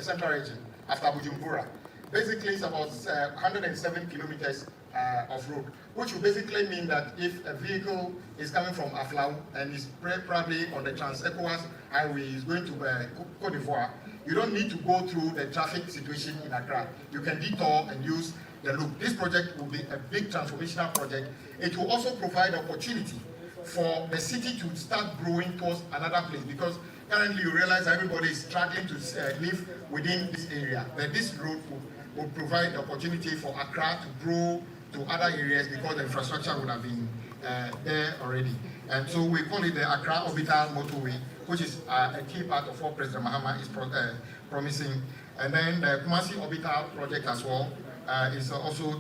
central region after Bujumbura. Basically, it's about 107 kilometers of road, which will basically mean that if a vehicle is coming from Aflau and is probably on the Trans-ECOWAS highway, is going to Cote d'Ivoire, you don't need to go through the traffic situation in Accra. You can detour and use the loop. This project will be a big transformational project. It will also provide opportunity for the city to start growing towards another place, because currently you realize everybody is struggling to live within this area. But this road will provide the opportunity for Accra to grow to other areas because the infrastructure would have been there already. And so we call it the Accra Orbital Motorway, which is a key part of what President Mahama is promising. And then the Kumasi Orbital project as well is also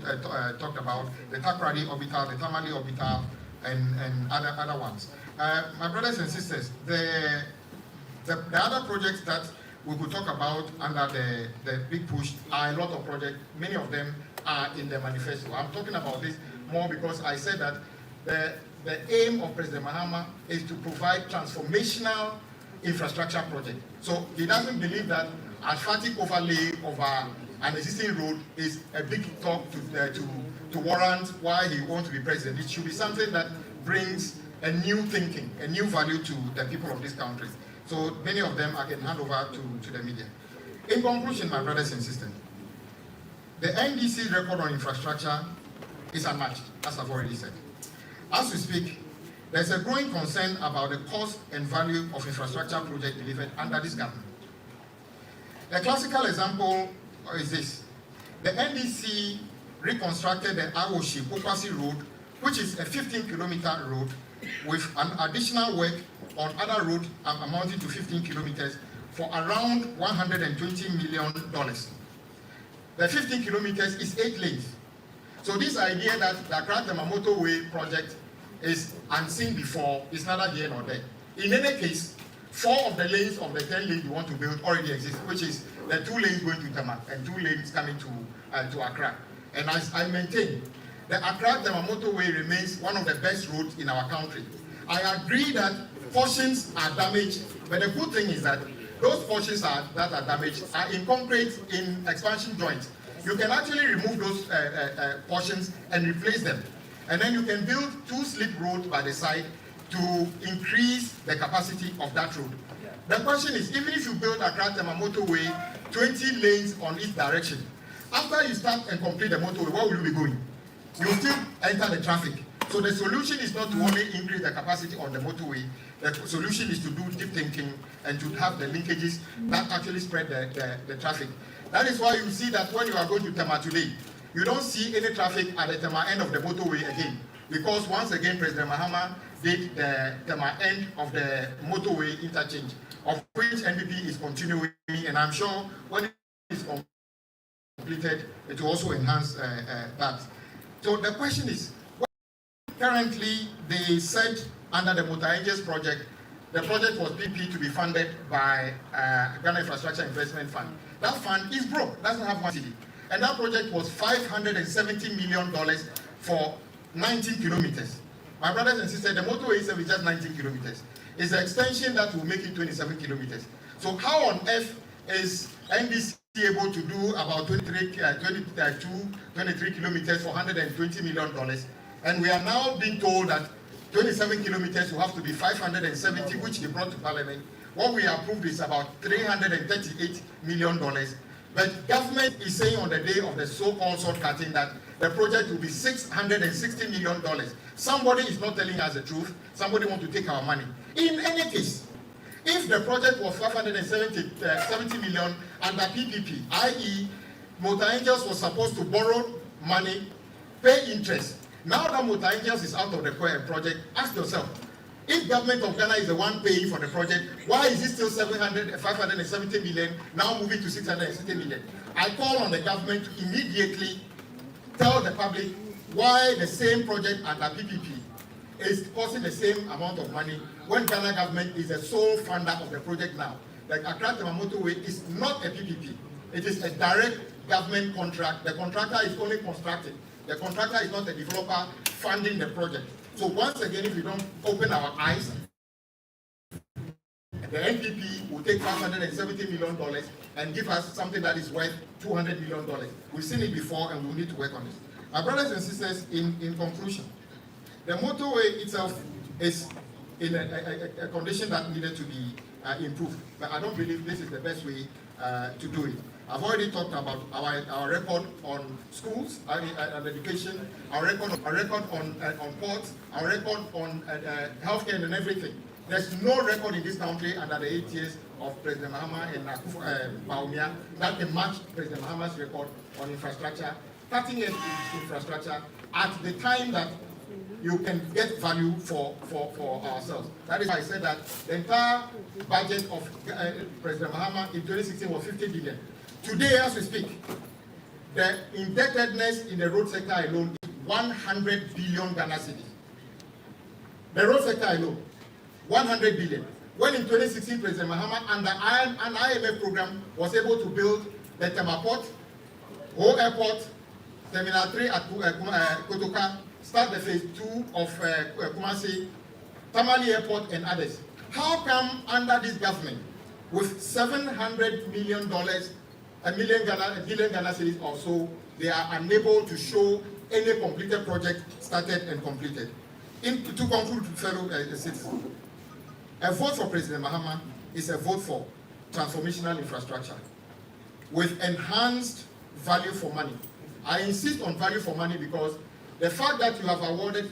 talked about, the Takrady Orbital, the Tamale Orbital, and other ones. My brothers and sisters, the other projects that we could talk about under the big push are a lot of projects. Many of them are in the manifesto. I'm talking about this more because I said that the aim of President Mahama is to provide transformational infrastructure project. So he doesn't believe that asphaltic overlay over an existing road is a big talk to warrant why he wants to be president. It should be something that brings a new thinking, a new value to the people of this country. So many of them I can hand over to the media. In conclusion, my brothers and sisters, the NDC's record on infrastructure is unmatched, as I've already said. As we speak, there's a growing concern about the cost and value of infrastructure projects delivered under this government. A classical example is this. The NDC reconstructed the Awoshi-Pokwasi Road, which is a 15-kilometer road with an additional work on other roads amounting to 15 kilometers for around $120 million. The 15 kilometers is 8 lanes. So this idea that the Accra Motorway project is unseen before is neither here nor there. In any case, 4 of the lanes of the 10 lanes you want to build already exist, which is the 2 lanes going to Tema and 2 lanes coming to Accra. And as I maintain, the Accra Motorway remains one of the best roads in our country. I agree that portions are damaged, but the good thing is that those portions that are damaged are in concrete in expansion joints. You can actually remove those portions and replace them. And then you can build 2 slip roads by the side to increase the capacity of that road. The question is, even if you build Accra Motorway, 20 lanes on each direction, after you start and complete the motorway, where will you be going? You will still enter the traffic. So the solution is not to only increase the capacity on the motorway, the solution is to do deep thinking and to have the linkages that actually spread the traffic. That is why you see that when you are going to Tema today, you don't see any traffic at the Tema end of the motorway again. Because once again, President Mahama did the Tema end of the motorway interchange, of which NPP is continuing, and I'm sure when it is completed, it will also enhance that. So the question is, currently they said under the Multi-Angels project, the project was PP to be funded by Ghana Infrastructure Investment Fund. That fund is broke, doesn't have one city. And that project was $570 million for 19 kilometers. My brothers and sisters, the motorway itself is just 19 kilometers. It's an extension that will make it 27 kilometers. So how on earth is NDC able to do about 23 kilometers for $120 million? And we are now being told that 27 kilometers will have to be 570, which they brought to Parliament. What we approved is about $338 million. But government is saying on the day of the so-called shortcutting that the project will be $660 million. Somebody is not telling us the truth. Somebody wants to take our money. In any case, if the project was 570 million under PPP, i.e., Multi-Angels was supposed to borrow money, pay interest. Now that Multi-Angels is out of the project, ask yourself, if government of Ghana is the one paying for the project, why is it still 570 million, now moving to 660 million? I call on the government to immediately tell the public why the same project under PPP is costing the same amount of money when Ghana government is the sole funder of the project now. Like Accra Motorway is not a PPP. It is a direct government contract. The contractor is only constructing. The contractor is not a developer funding the project. So once again, if we don't open our eyes the NPP will take $570 million and give us something that is worth $200 million. We've seen it before and we need to work on it. My brothers and sisters, in conclusion, the motorway itself is in a condition that needed to be improved. But I don't believe this is the best way to do it. I've already talked about our record on schools and education, our record on ports, our record on healthcare and everything. There's no record in this country under the 8 years of President Mahama and KWAME that can match President Mahama's record on infrastructure, 30 years in infrastructure at the time that you can get value for ourselves. That is why I said that the entire budget of President Mahama in 2016 was 50 billion. Today, as we speak, the indebtedness in the road sector alone is 100 billion Ghana cedis. The road sector alone, 100 billion. When in 2016, President Mahama under an IMF program was able to build the Tema Port, Ho Airport, Terminal 3 at Kotoka, start the phase 2 of Kumasi, Tamale Airport and others. How come under this government, with $700 million, a billion Ghana cedis or so, they are unable to show any completed project started and completed? To conclude, fellow citizens, a vote for President Mahama is a vote for transformational infrastructure with enhanced value for money. I insist on value for money because the fact that you have awarded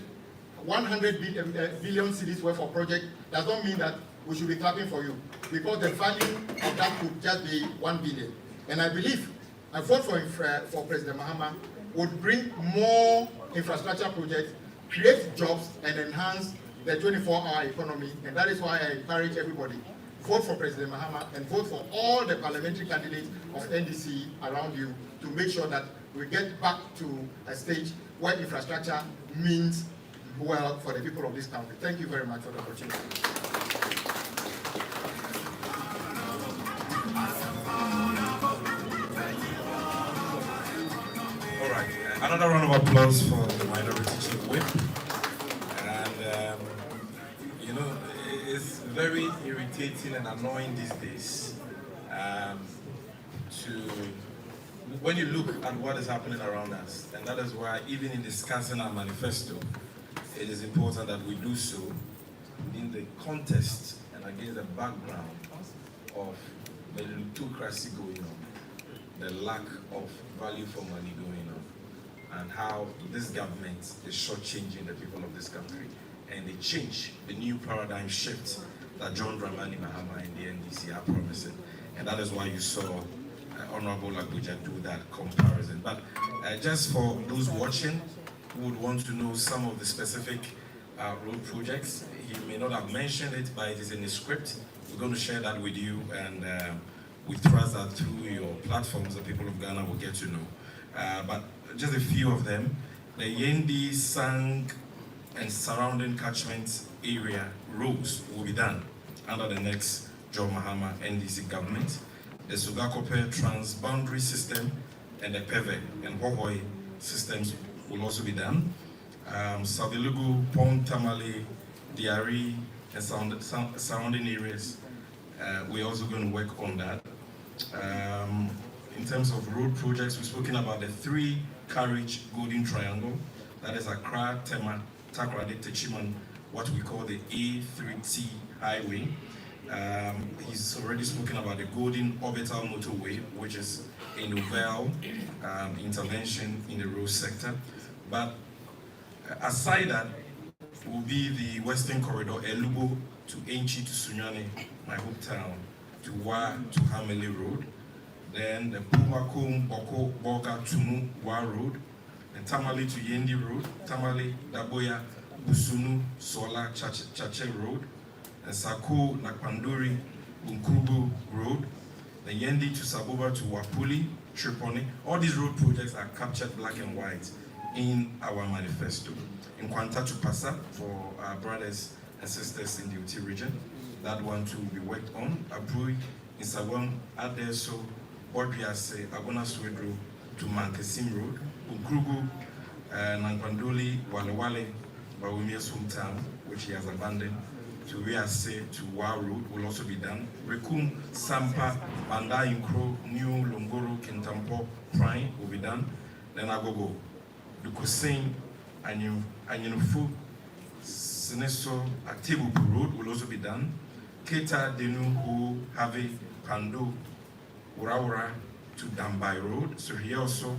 100 billion cedis worth of project does not mean that we should be clapping for you, because the value of that could just be 1 billion. And I believe a vote for President Mahama would bring more infrastructure projects, create jobs, and enhance the 24-hour economy. And that is why I encourage everybody, vote for President Mahama and vote for all the parliamentary candidates of NDC around you to make sure that we get back to a stage where infrastructure means well for the people of this country. Thank you very much for the opportunity. All right, another round of applause for the Minority Chief Whip. And you know, it's very irritating and annoying these days when you look at what is happening around us, and that is why even in discussing our manifesto, it is important that we do so in the context and against the background of the plutocracy going on, the lack of value for money going on, and how this government is shortchanging the people of this country, and the new paradigm shift that John Dramani Mahama and the NDC are promising. And that is why you saw Honorable Agbodzah do that comparison. But just for those watching who would want to know some of the specific road projects, he may not have mentioned it, but it is in the script. We're going to share that with you, and we trust that through your platforms, the people of Ghana will get to know. But just a few of them. The Yendi, Sang, and surrounding catchment area roads will be done under the next John Mahama NDC government. The Sugakope transboundary system and the PEVE and Hohoi systems will also be done. Savilugu, Pong, Tamale, Diari, and surrounding areas, we're also going to work on that. In terms of road projects, we've spoken about the 3-carriage Golden Triangle. That is Accra, Tema, Takoradi, Techiman, what we call the A3T highway. He's already spoken about the Golden Orbital Motorway, which is a novel intervention in the road sector. But aside that, will be the Western Corridor, Elubo to Enchi to Sunyani, my hometown, to Wa to Hamele Road. Then the Pumakum, Boko, Boga, Tumu, Wa Road. And Tamale to Yendi Road, Tamale, Daboya, Busunu, Sola, Chache Road. And Sako, Nakpanduri, Unkubu Road. The Yendi to Saboba to Wapuli, Tripoli. All these road projects are captured black and white in our manifesto. In Kwanta to Pasa, for our brothers and sisters in the Uti region, that one too will be worked on. Abui, Isawam, Adeso, Bodriase, Agona Swedro to Mankesim Road, Ukrugu, Nankandoli, Walewale, Bawumia's hometown, which he has abandoned, to Wiase to Wa Road will also be done. Rekum, Sampa, Banda Inkro, New Longoro, Kintampo, Prime will be done. Then Agogo, Dukusin, Anyunufu, Sineso, Aktibubu Road will also be done. Keta, Denu, Hu, Have, Pando, Urawura to Dambai Road. So here also,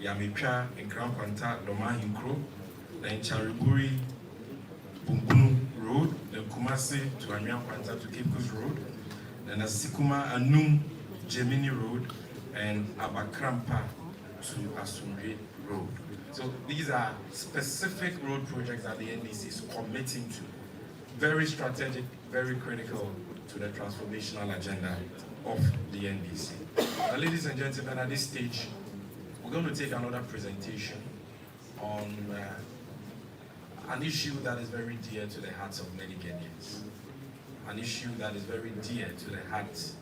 Yamipia, and Crown Kwanta, Doma Inkro, then Chariburi, Bumbunu Road, then Kumasi to Amiam Kwanta to Cape Coast Road, then Asikuma Anum Gemini Road, and Abakrampa to Asumbe Road. So these are specific road projects that the NDC is committing to. Very strategic, very critical to the transformational agenda of the NDC. Now, ladies and gentlemen, at this stage, we're going to take another presentation on an issue that is very dear to the hearts of many Ghanaians. An issue that is very dear to the heart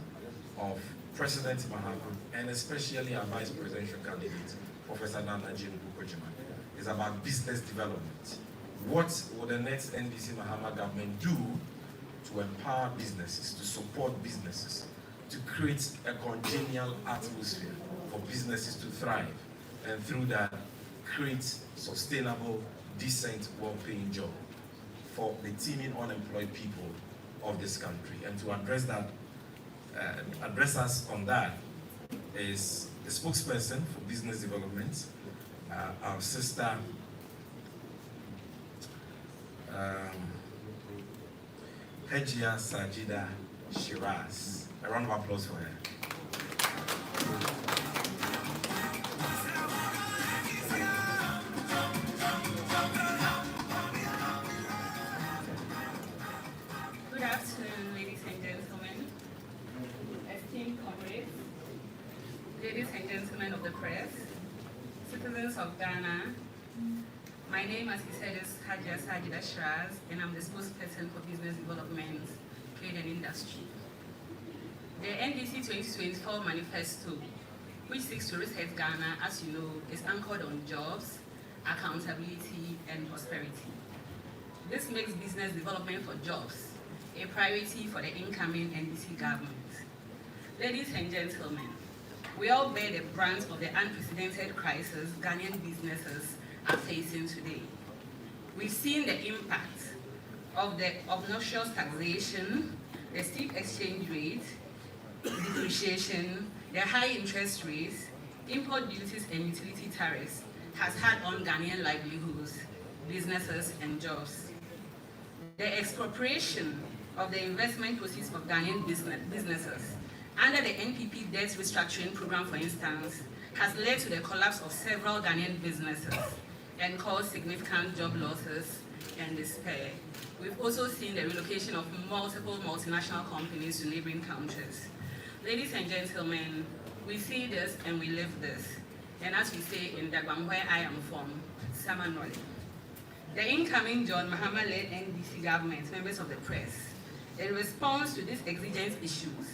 of President Mahama, and especially our Vice Presidential candidate, Professor Nana Jim-Bukojima. It's about business development. What will the next NDC Mahama government do to empower businesses, to support businesses, to create a congenial atmosphere for businesses to thrive, and through that, create sustainable, decent, well-paying job for the teeming unemployed people of this country. And to address that, address us on that is the spokesperson for business development, our sister, HAJIA SAAJIDA SHIRAZ. A round of applause for her. Good afternoon, ladies and gentlemen, esteemed comrades, ladies and gentlemen of the press, citizens of Ghana. My name, as he said, is HAJIA SAAJIDA SHIRAZ, and I'm the spokesperson for business development, trade and industry. The NDC 2024 Manifesto, which seeks to reset Ghana, as you know, is anchored on jobs, accountability, and prosperity. This makes business development for jobs a priority for the incoming NDC government. Ladies and gentlemen, we all bear the brunt of the unprecedented crisis Ghanaian businesses are facing today. We've seen the impact of the obnoxious taxation, the steep exchange rate, depreciation, the high interest rates, import duties and utility tariffs has had on Ghanaian livelihoods, businesses and jobs. The expropriation of the investment proceeds of Ghanaian businesses under the NPP debt restructuring program, for instance, has led to the collapse of several Ghanaian businesses and caused significant job losses and despair. We've also seen the relocation of multiple multinational companies to neighboring countries. Ladies and gentlemen, we see this and we live this. And as we say in Dagbam, where I am from, Samanwale. The incoming John Mahama-led NDC government, members of the press, in response to these exigent issues,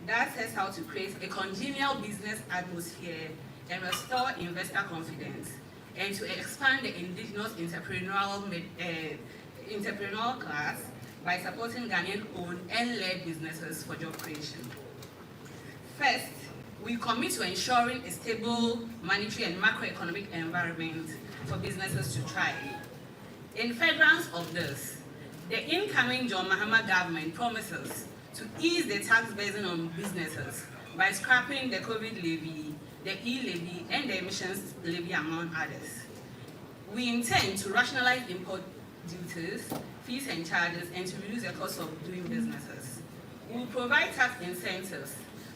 that sets out to create a congenial business atmosphere and restore investor confidence, and to expand the indigenous entrepreneurial class by supporting Ghanaian-owned and led businesses for job creation. First, we commit to ensuring a stable monetary and macroeconomic environment for businesses to thrive. In furtherance of this, the incoming John Mahama government promises to ease the tax burden on businesses by scrapping the COVID levy, the e-levy, and the emissions levy, among others. We intend to rationalize import duties, fees and charges, and to reduce the cost of doing businesses. We will provide tax incentives,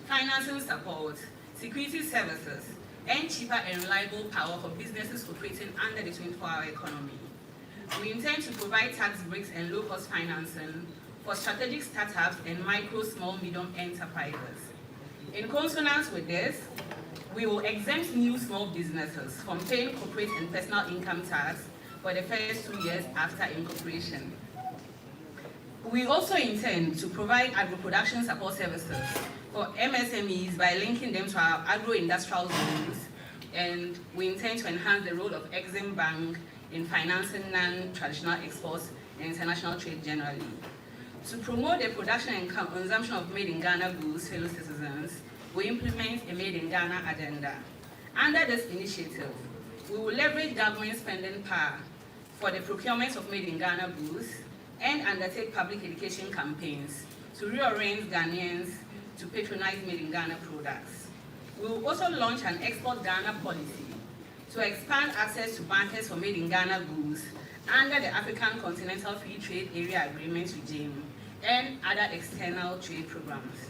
financing support, security services, and cheaper and reliable power for businesses operating under the 24-hour economy. We intend to provide tax breaks and low-cost financing for strategic startups and micro, small, medium enterprises. In consonance with this, we will exempt new small businesses from paying corporate and personal income tax for the first 2 years after incorporation. We also intend to provide agro-production support services for MSMEs by linking them to our agro-industrial zones, and we intend to enhance the role of Exim Bank in financing non-traditional exports and international trade generally. To promote the production and consumption of made in Ghana goods, fellow citizens, we implement a Made in Ghana agenda. Under this initiative, we will leverage government spending power for the procurement of made in Ghana goods and undertake public education campaigns to reorient Ghanaians to patronize made in Ghana products. We will also launch an export Ghana policy to expand access to markets for made in Ghana goods under the African Continental Free Trade Area Agreement regime and other external trade programs.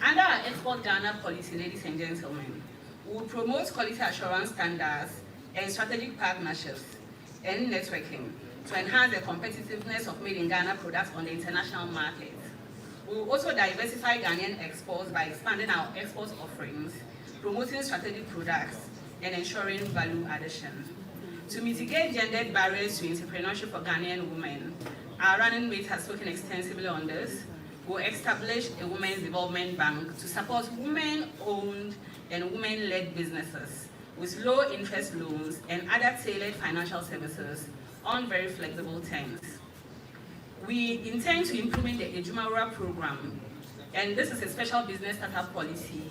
Under our export Ghana policy, ladies and gentlemen, we will promote quality assurance standards and strategic partnerships and networking to enhance the competitiveness of made in Ghana products on the international market. We will also diversify Ghanaian exports by expanding our export offerings, promoting strategic products, and ensuring value addition. To mitigate gendered barriers to entrepreneurship for Ghanaian women, our running mate has spoken extensively on this. We'll establish a Women's Development Bank to support women-owned and women-led businesses with low-interest loans and other tailored financial services on very flexible terms. We intend to implement the Ejumawura program, and this is a special business startup policy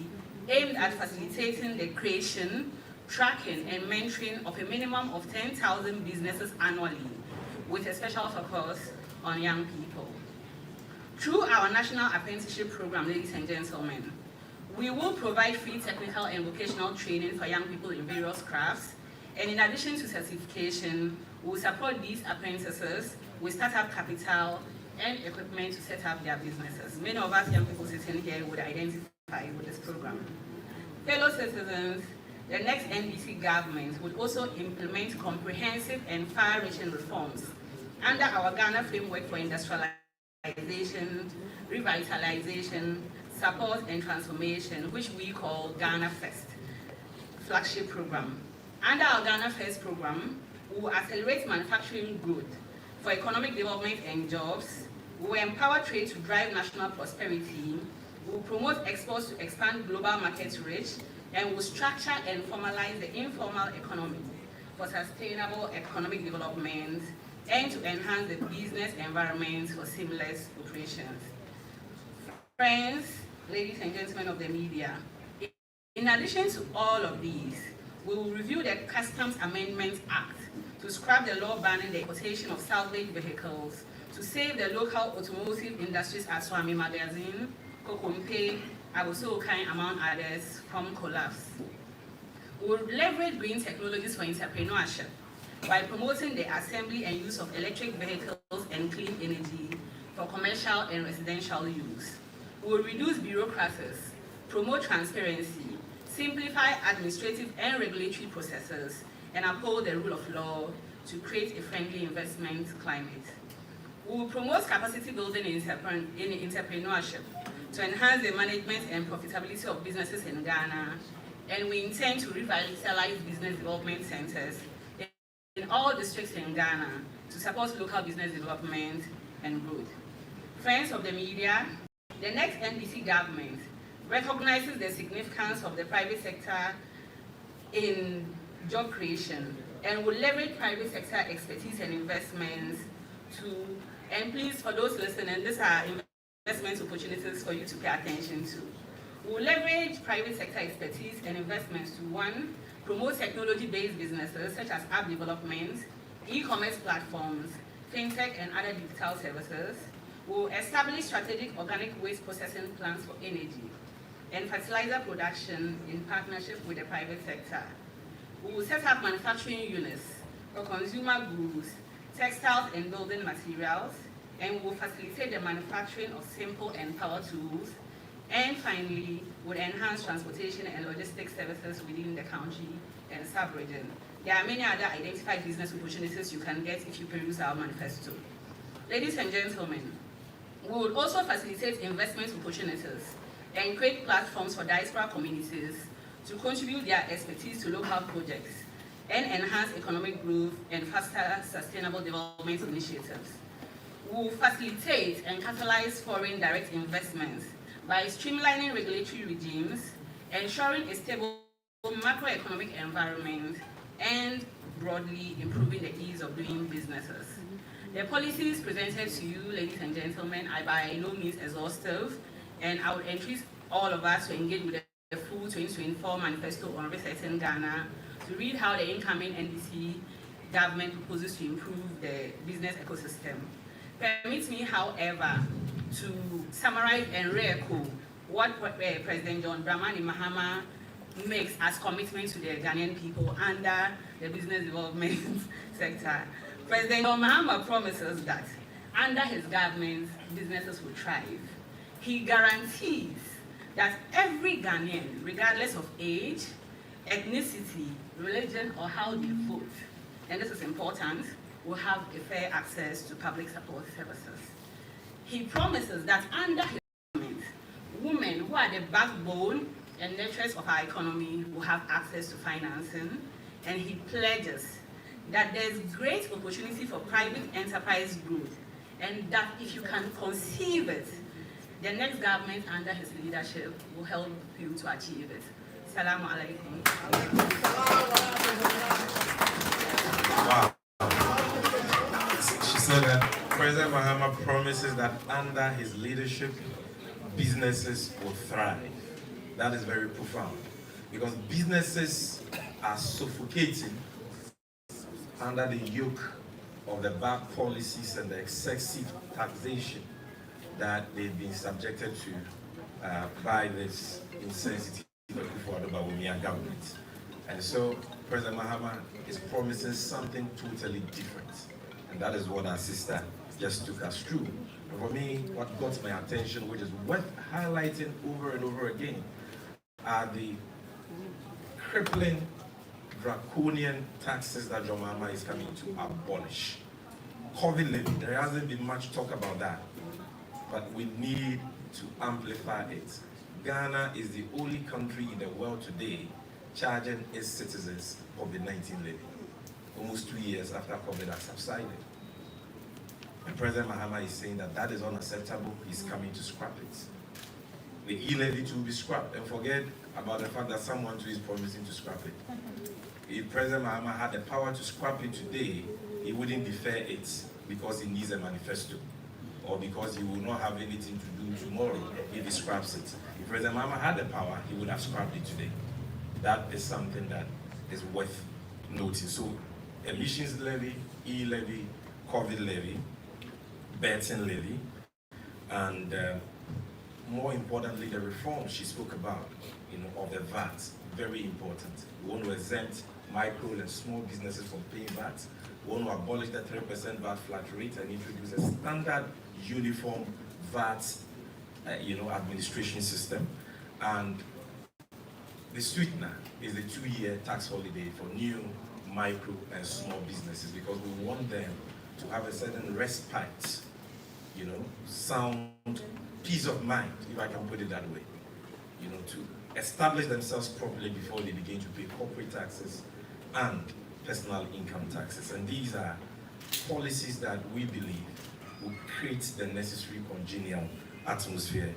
aimed at facilitating the creation, tracking, and mentoring of a minimum of 10,000 businesses annually, with a special focus on young people. Through our national apprenticeship program, ladies and gentlemen, we will provide free technical and vocational training for young people in various crafts, and in addition to certification, we will support these apprentices with startup capital and equipment to set up their businesses. Many of us young people sitting here would identify with this program. Fellow citizens, the next NDC government would also implement comprehensive and far-reaching reforms under our Ghana Framework for Industrialization, Revitalization, Support and Transformation, which we call Ghana First flagship program. Under our Ghana First program, we will accelerate manufacturing growth for economic development and jobs. We will empower trade to drive national prosperity. We will promote exports to expand global market reach, and we will structure and formalize the informal economy for sustainable economic development and to enhance the business environment for seamless operations. Friends, ladies and gentlemen of the media, in addition to all of these, we will review the Customs Amendment Act to scrap the law banning the importation of salvage vehicles to save the local automotive industries at Swami Magazine, Kokompe, Agbodzah, among others, from collapse. We will leverage green technologies for entrepreneurship by promoting the assembly and use of electric vehicles and clean energy for commercial and residential use. We will reduce bureaucracies, promote transparency, simplify administrative and regulatory processes, and uphold the rule of law to create a friendly investment climate. We will promote capacity building in entrepreneurship to enhance the management and profitability of businesses in Ghana, and we intend to revitalize business development centers in all districts in Ghana to support local business development and growth. Friends of the media, the next NDC government recognizes the significance of the private sector in job creation and will leverage private sector expertise and investments to, and please, for those listening, these are investment opportunities for you to pay attention to. We will leverage private sector expertise and investments to, one, promote technology-based businesses such as app development, e-commerce platforms, fintech, and other digital services. We will establish strategic organic waste processing plants for energy and fertilizer production in partnership with the private sector. We will set up manufacturing units for consumer goods, textiles, and building materials, and we will facilitate the manufacturing of simple and power tools. And finally, we'll enhance transportation and logistics services within the country and sub-region. There are many other identified business opportunities you can get if you peruse our manifesto. Ladies and gentlemen, we will also facilitate investment opportunities and create platforms for diaspora communities to contribute their expertise to local projects and enhance economic growth and faster sustainable development initiatives. We will facilitate and catalyze foreign direct investments by streamlining regulatory regimes, ensuring a stable macroeconomic environment, and broadly improving the ease of doing businesses. The policies presented to you, ladies and gentlemen, are by no means exhaustive, and I would entreat all of us to engage with the full 2024 Manifesto on Resetting Ghana, to read how the incoming NDC government proposes to improve the business ecosystem. Permit me, however, to summarize and re-echo what President John Dramani Mahama makes as commitment to the Ghanaian people under the business development sector. President John Mahama promises that under his government, businesses will thrive. He guarantees that every Ghanaian, regardless of age, ethnicity, religion, or how they vote, and this is important, will have a fair access to public support services. He promises that under his government, women who are the backbone and nurturers of our economy will have access to financing, and he pledges that there's great opportunity for private enterprise growth, and that if you can conceive it, the next government under his leadership will help you to achieve it. Salaam alaikum. Wow. She said that President Mahama promises that under his leadership, businesses will thrive. That is very profound, because businesses are suffocating under the yoke of the bad policies and the excessive taxation that they've been subjected to by this insensitive government. And so President Mahama is promising something totally different. And that is what our sister just took us through. And for me, what got my attention, which is worth highlighting over and over again, are the crippling, draconian taxes that John Mahama is coming to abolish. COVID levy, there hasn't been much talk about that, but we need to amplify it. Ghana is the only country in the world today charging its citizens COVID-19 levy, almost 2 years after COVID has subsided. And President Mahama is saying that that is unacceptable. He's coming to scrap it. The e-levy to be scrapped, and forget about the fact that someone too is promising to scrap it. If President Mahama had the power to scrap it today, he wouldn't defer it because he needs a manifesto, or because he will not have anything to do tomorrow if he scraps it. If President Mahama had the power, he would have scrapped it today. That is something that is worth noting. So, emissions levy, e-levy, COVID levy, betting levy, and more importantly, the reform she spoke about, of the VAT, very important. We want to exempt micro and small businesses from paying VAT. We want to abolish the 3% VAT flat rate and introduce a standard uniform VAT, administration system. And the sweetener is the 2-year tax holiday for new, micro, and small businesses, because we want them to have a certain respite, sound peace of mind, if I can put it that way, to establish themselves properly before they begin to pay corporate taxes and personal income taxes. And these are policies that we believe will create the necessary congenial atmosphere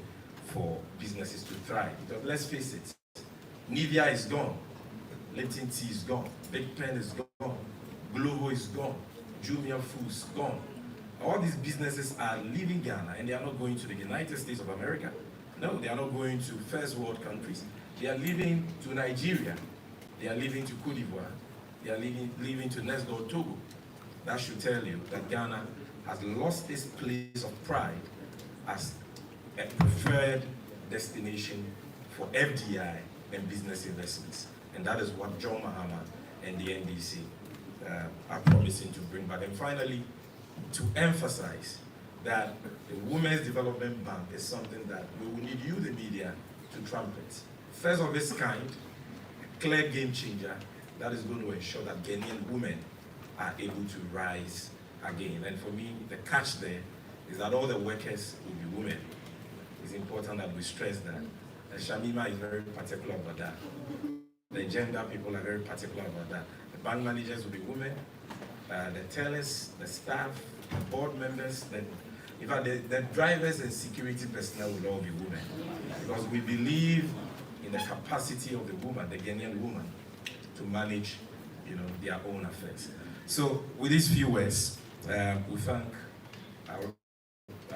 for businesses to thrive. Because let's face it, Nivea is gone, Lipton Tea is gone, Big Pen is gone, Glovo is gone, Jumia Foods gone. All these businesses are leaving Ghana, and they are not going to the United States of America. No, they are not going to first world countries. They are leaving to Nigeria. They are leaving to Cote d'Ivoire. They are leaving to Ndc'S Togo. That should tell you that Ghana has lost its place of pride as a preferred destination for FDI and business investments. And that is what John Mahama and the NDC are promising to bring back. And finally, to emphasize that the Women's Development Bank is something that we will need you, the media, to trumpet. First of its kind, a clear game changer that is going to ensure that Ghanaian women are able to rise again. And for me, the catch there is that all the workers will be women. It's important that we stress that. And Shamima is very particular about that. The gender people are very particular about that. The bank managers will be women. The tellers, the staff, the board members, in fact, the drivers and security personnel will all be women. Because we believe in the capacity of the woman, the Ghanaian woman, to manage, their own affairs. So, with these few words, We thank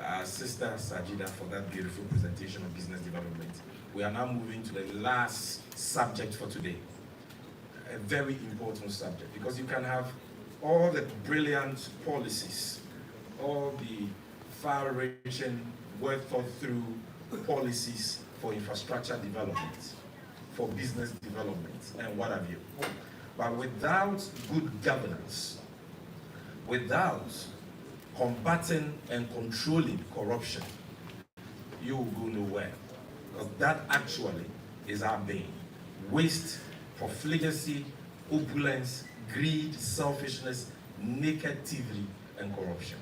our sister SAAJIDA for that beautiful presentation of business development. We are now moving to the last subject for today. A very important subject, because you can have all the brilliant policies, all the far-reaching, well-thought-through policies for infrastructure development, for business development, and what have you. But without good governance, without combating and controlling corruption, you will go nowhere. Because that actually is our bane. Waste, profligacy, opulence, greed, selfishness, naked thievery, and corruption.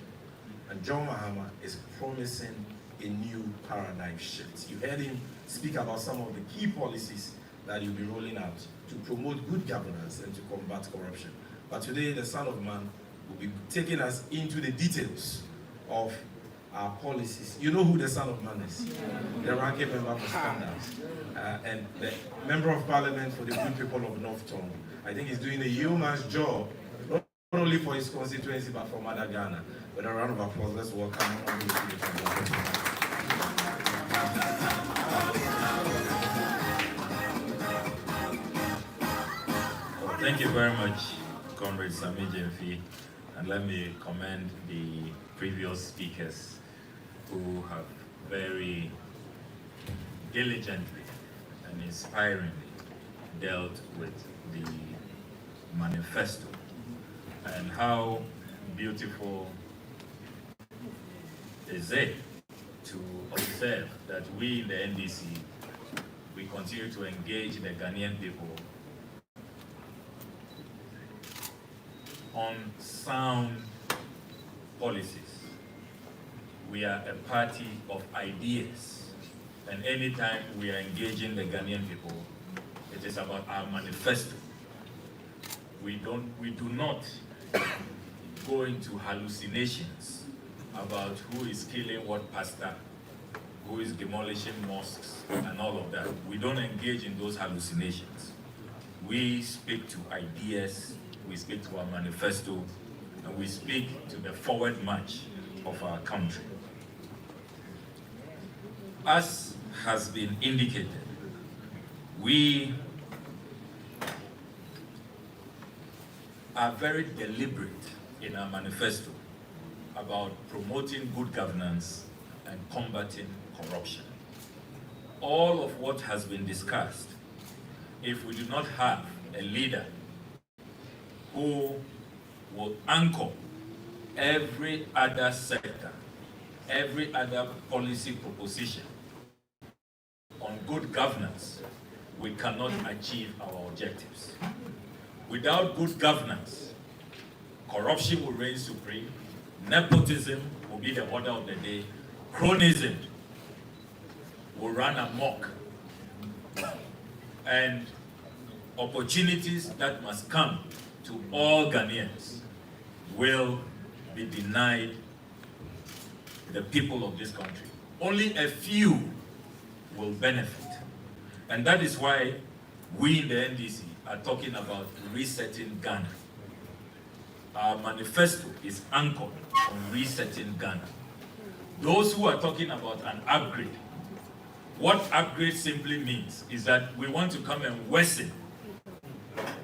And John Mahama is promising a new paradigm shift. You heard him speak about some of the key policies that he'll be rolling out to promote good governance and to combat corruption. But today, the Son of Man will be taking us into the details of our policies. You know who the Son of Man is? The ranking member for Standards. And the Member of Parliament for the good people of North Tongue. I think he's doing a yeoman's job, not only for his constituency, but for Mother Ghana. With a round of applause, let's welcome him. Thank you very much, Comrade Sami Jemfi, and let me commend the previous speakers who have very diligently and inspiringly dealt with the manifesto and how beautiful is it to observe that we in the NDC, we continue to engage the Ghanaian people on sound policies. We are a party of ideas, and anytime we are engaging the Ghanaian people, it is about our manifesto. We do not go into hallucinations about who is killing what pastor, who is demolishing mosques, and all of that. We don't engage in those hallucinations. We speak to ideas, we speak to our manifesto, and we speak to the forward march of our country. As has been indicated, we are very deliberate in our manifesto about promoting good governance and combating corruption. All of what has been discussed, if we do not have a leader who will anchor every other sector, every other policy proposition on good governance, we cannot achieve our objectives. Without good governance, corruption will reign supreme, nepotism will be the order of the day, cronyism will run amok, and opportunities that must come to all Ghanaians will be denied the people of this country. Only a few will benefit. And that is why we in the NDC are talking about resetting Ghana. Our manifesto is anchored on resetting Ghana. Those who are talking about an upgrade, what upgrade simply means is that we want to come and worsen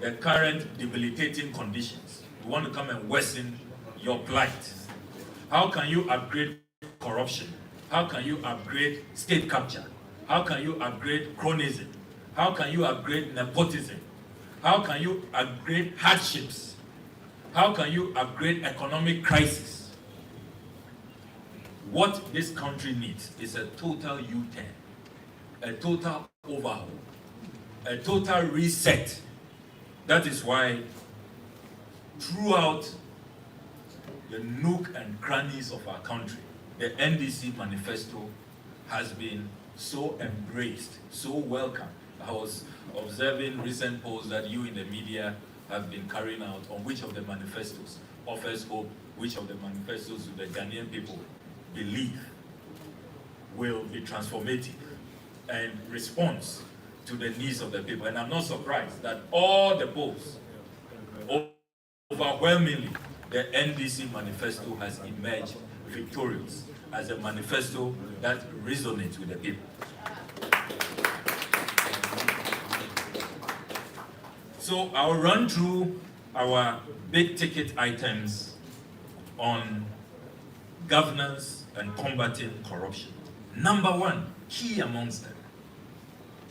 the current debilitating conditions. We want to come and worsen your plight. How can you upgrade corruption? How can you upgrade state capture? How can you upgrade cronyism? How can you upgrade nepotism? How can you upgrade hardships? How can you upgrade economic crisis? What this country needs is a total U-turn, a total overhaul, a total reset. That is why throughout the nook and crannies of our country, the NDC manifesto has been so embraced, so welcome. I was observing recent polls that you in the media have been carrying out on which of the manifestos offers hope, which of the manifestos do the Ghanaian people believe will be transformative and response to the needs of the people. And I'm not surprised that all the polls overwhelmingly the NDC manifesto has emerged victorious as a manifesto that resonates with the people. So I'll run through our big ticket items on governance and combating corruption. Number one, key amongst them,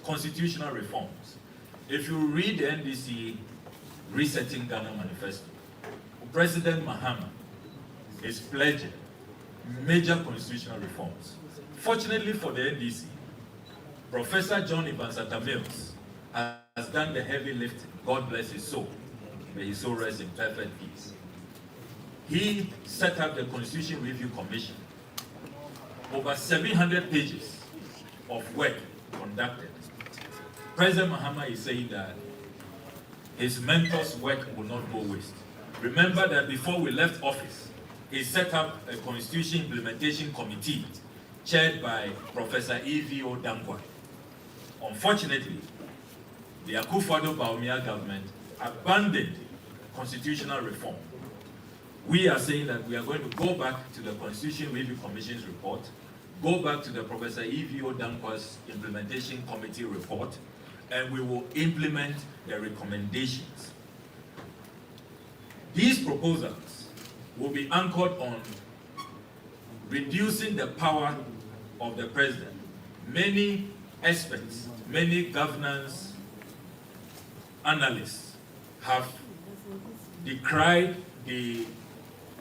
constitutional reforms. If you read the NDC Resetting Ghana Manifesto, President Mahama is pledging major constitutional reforms. Fortunately for the NDC, Professor John Mills has done the heavy lifting. God bless his soul. May his soul rest in perfect peace. He set up the Constitution Review Commission. Over 700 pages of work conducted. President Mahama is saying that his mentor's work will not go waste. Remember that before we left office, he set up a Constitution Implementation Committee chaired by Professor E.V.O. Dankwa. Unfortunately, the Akufo-Addo government abandoned constitutional reform. We are saying that we are going to go back to the Constitution Review Commission's report, go back to the Professor E.V.O. Dankwa's Implementation Committee report, and we will implement the recommendations. These proposals will be anchored on reducing the power of the president. Many experts, many governance analysts have decried the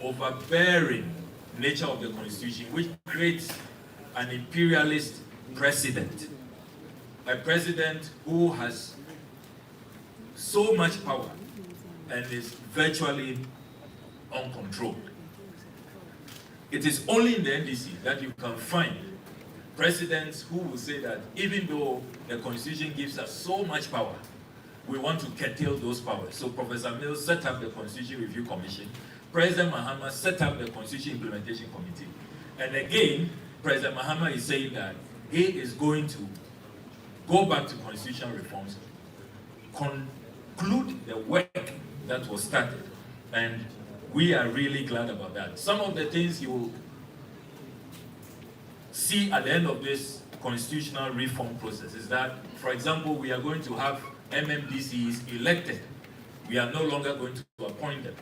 overbearing nature of the Constitution, which creates an imperialist president. A president who has so much power and is virtually uncontrolled. It is only in the NDC that you can find presidents who will say that even though the Constitution gives us so much power, we want to curtail those powers. So Professor Mills set up the Constitution Review Commission. President Mahama set up the Constitution Implementation Committee. And again, President Mahama is saying that he is going to go back to constitutional reforms, conclude the work that was started. And we are really glad about that. Some of the things you will see at the end of this constitutional reform process is that, for example, we are going to have MMDCs elected. We are no longer going to appoint them.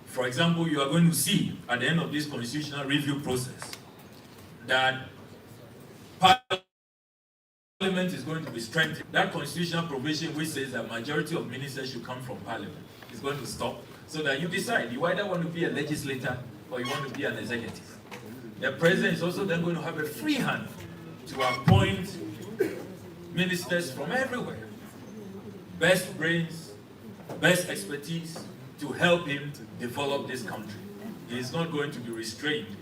For example, you are going to see at the end of this constitutional review process that Parliament is going to be strengthened. That constitutional provision which says that majority of ministers should come from Parliament is going to stop, so that you decide. You either want to be a legislator or you want to be an executive. The president is also then going to have a free hand to appoint ministers from everywhere. Best brains, best expertise to help him develop this country. He is not going to be restrained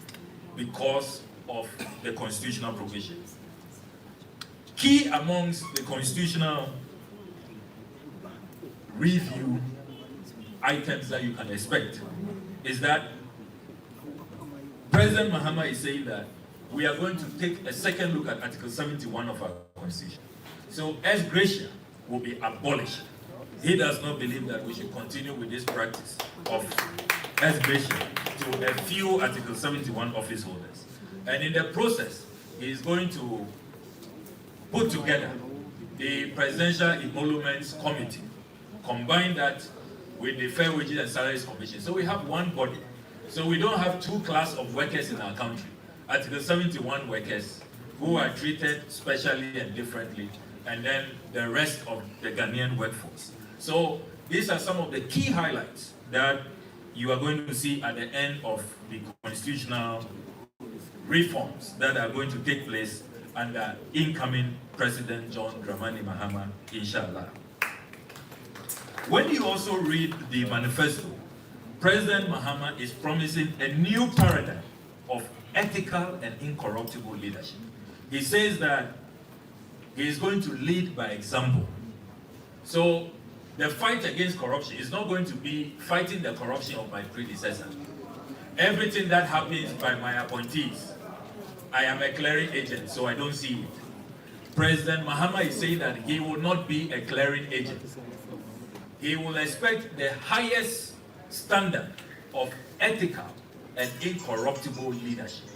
because of the constitutional provisions. Key amongst the constitutional review items that you can expect is that President Mahama is saying that we are going to take a second look at Article 71 of our Constitution. So ex gratia will be abolished. He does not believe that we should continue with this practice of ex gratia to a few Article 71 office holders. And in the process, he is going to put together the Presidential Emoluments Committee, combine that with the Fair Wages and Salaries Commission. So we have one body. So we don't have two classes of workers in our country. Article 71 workers who are treated specially and differently, and then the rest of the Ghanaian workforce. So these are some of the key highlights that you are going to see at the end of the constitutional reforms that are going to take place under incoming President John Dramani Mahama, inshallah. When you also read the manifesto, President Mahama is promising a new paradigm of ethical and incorruptible leadership. He says that he is going to lead by example. So the fight against corruption is not going to be fighting the corruption of my predecessor. Everything that happens by my appointees, I am a clearing agent, so I don't see it. President Mahama is saying that he will not be a clearing agent. He will expect the highest standard of ethical and incorruptible leadership.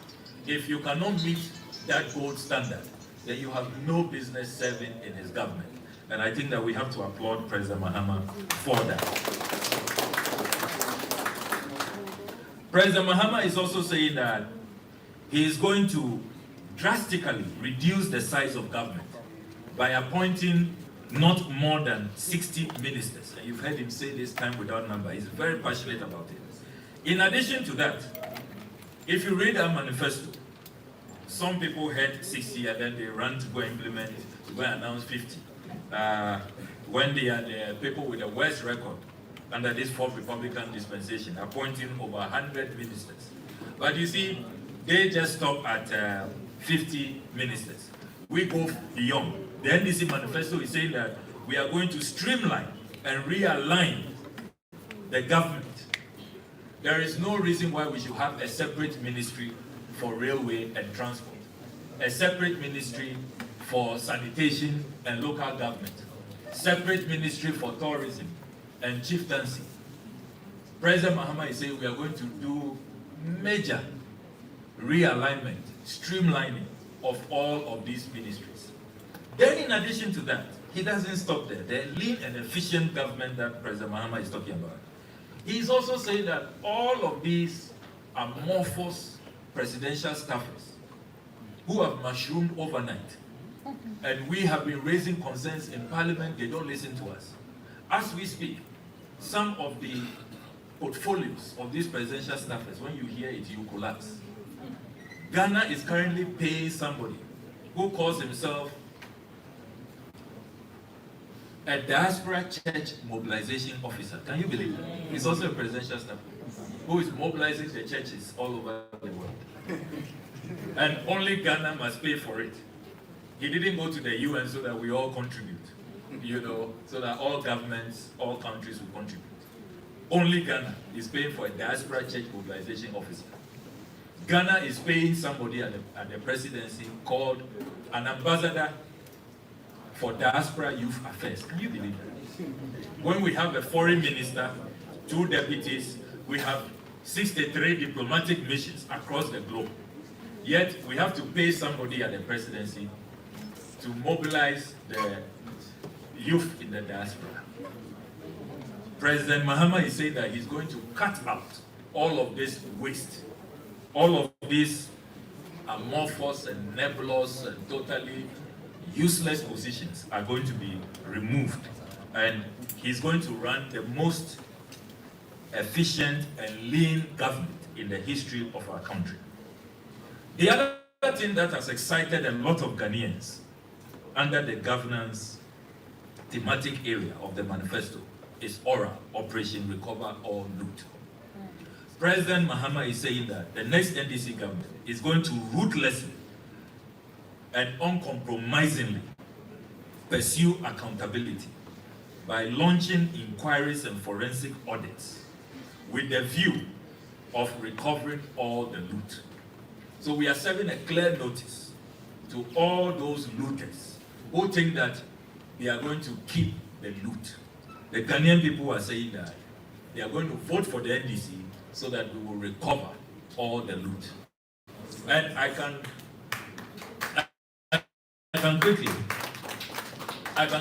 If you cannot meet that gold standard, then you have no business serving in his government. And I think that we have to applaud President Mahama for that. President Mahama is also saying that he is going to drastically reduce the size of government by appointing not more than 60 ministers. And you've heard him say this time without number. He's very passionate about it. In addition to that, if you read our manifesto, some people had 60 and then they ran to go implement, to go announce 50. When they are the people with the worst record under this fourth Republican dispensation, appointing over 100 ministers. But you see, they just stop at 50 ministers. We go beyond. The NDC manifesto is saying that we are going to streamline and realign the government. There is no reason why we should have a separate ministry for railway and transport, a separate ministry for sanitation and local government, separate ministry for tourism and chieftaincy. President Mahama is saying we are going to do major realignment, streamlining of all of these ministries. Then in addition to that, he doesn't stop there. The lean and efficient government that President Mahama is talking about. He's also saying that all of these amorphous presidential staffers who have mushroomed overnight, and we have been raising concerns in Parliament, they don't listen to us. As we speak, some of the portfolios of these presidential staffers, when you hear it, you collapse. Ghana is currently paying somebody who calls himself a diaspora church mobilization officer. Can you believe that? He's also a presidential staffer who is mobilizing the churches all over the world. And only Ghana must pay for it. He didn't go to the UN so that we all contribute, you know, so that all governments, all countries will contribute. Only Ghana is paying for a diaspora church mobilization officer. Ghana is paying somebody at the presidency called an ambassador for diaspora youth affairs. Can you believe that? When we have a foreign minister, 2 deputies, we have 63 diplomatic missions across the globe. Yet we have to pay somebody at the presidency to mobilize the youth in the diaspora. President Mahama is saying that he's going to cut out all of this waste, all of these amorphous and nebulous and totally useless positions are going to be removed, and he's going to run the most efficient and lean government in the history of our country. The other thing that has excited a lot of Ghanaians under the governance thematic area of the manifesto is ORA, Operation Recover or Loot. President Mahama is saying that the next NDC government is going to ruthlessly and uncompromisingly pursue accountability by launching inquiries and forensic audits with the view of recovering all the loot. So we are serving a clear notice to all those looters who think that they are going to keep the loot. The Ghanaian people are saying that they are going to vote for the NDC so that we will recover all the loot. And I can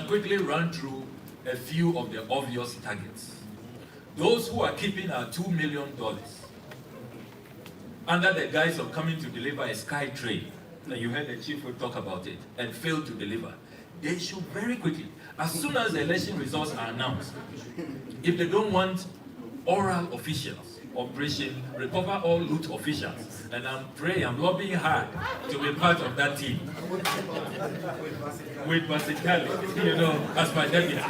quickly run through a few of the obvious targets. Those who are keeping our $2 million under the guise of coming to deliver a sky train, and you heard the chief will talk about it, and failed to deliver, they should very quickly, as soon as the election results are announced, if they don't want oral officials, Operation Recover All Loot officials, and I'm lobbying hard to be part of that team with Basikali, you know, as my deputy.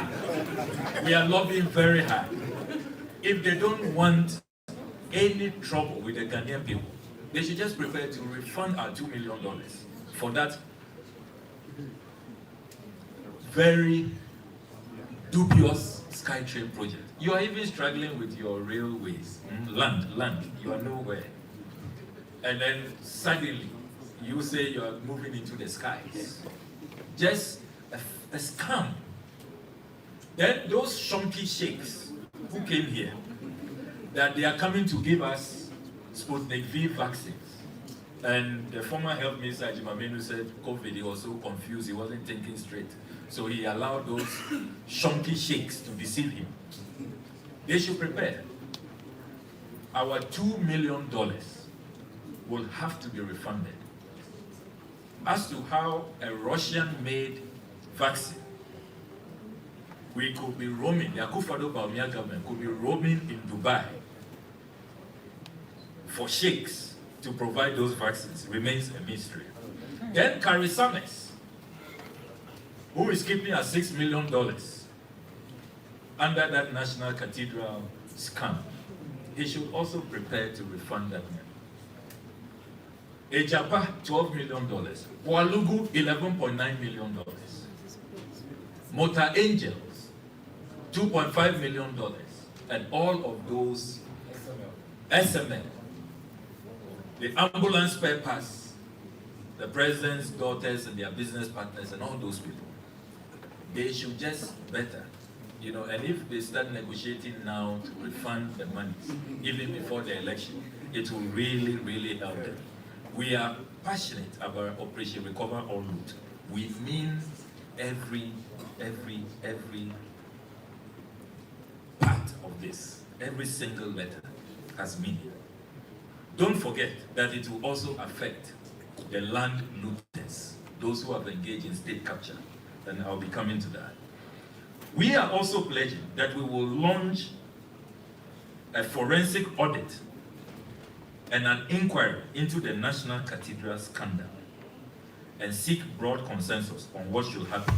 We are lobbying very hard. If they don't want any trouble with the Ghanaian people, they should just prepare to refund our $2 million for that very dubious SkyTrain project. You are even struggling with your railways, land, you are nowhere. And then suddenly, you say you are moving into the skies. Just a scam. Then those shonky sheikhs who came here, that they are coming to give us Sputnik V vaccines. And the former health minister, Jimamenu, said COVID, he was so confused, he wasn't thinking straight. So he allowed those shonky sheikhs to deceive him. They should prepare. Our $2 million will have to be refunded. As to how a Russian-made vaccine, we could be roaming, the Akufo-Addo government could be roaming in Dubai for sheikhs to provide those vaccines, remains a mystery. Then Karisames, who is keeping at $6 million under that National Cathedral scam, he should also prepare to refund that money. Ejapa, $12 million. Walugu, $11.9 million. Motor Angels, $2.5 million. And all of those SML, the ambulance spare parts, the president's daughters and their business partners and all those people, they should just better, you know, and if they start negotiating now to refund the money, even before the election, it will really, really help them. We are passionate about Operation Recover All Loot. We mean every part of this, every single letter has meaning. Don't forget that it will also affect the land looters, those who have engaged in state capture, and I'll be coming to that. We are also pledging that we will launch a forensic audit and an inquiry into the National Cathedral scandal and seek broad consensus on what should happen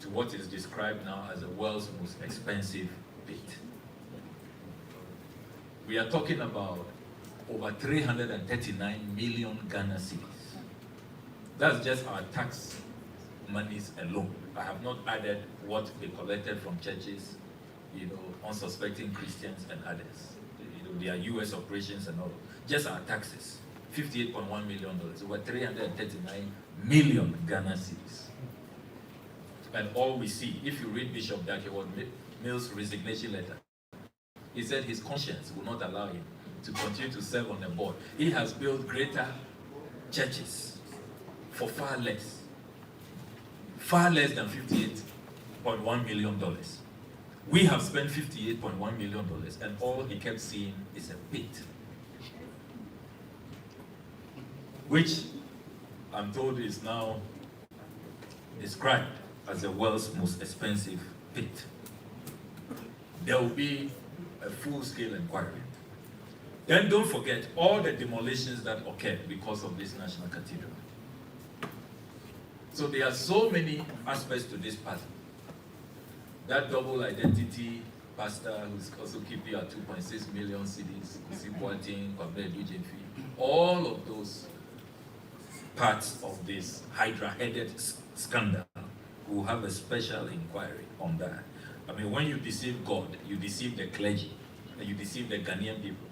to what is described now as the world's most expensive pit. We are talking about over 339 million Ghana cedis. That's just our tax monies alone. I have not added what they collected from churches, you know, unsuspecting Christians and others. You know, their US operations and all. Just our taxes, $58.1 million, over 339 million Ghana cedis. And all we see, if you read Bishop Dakewa Mills' resignation letter, he said his conscience will not allow him to continue to serve on the board. He has built greater churches for far less than $58.1 million. We have spent $58.1 million, and all he kept seeing is a pit, which I'm told is now described as the world's most expensive pit. There will be a full-scale inquiry. Then don't forget all the demolitions that occurred because of this National Cathedral. So there are so many aspects to this puzzle. That double identity pastor who's also keeping at 2.6 million cedis, supporting all of those parts of this hydra-headed scandal will have a special inquiry on that. I mean, when you deceive God, you deceive the clergy, and you deceive the Ghanaian people,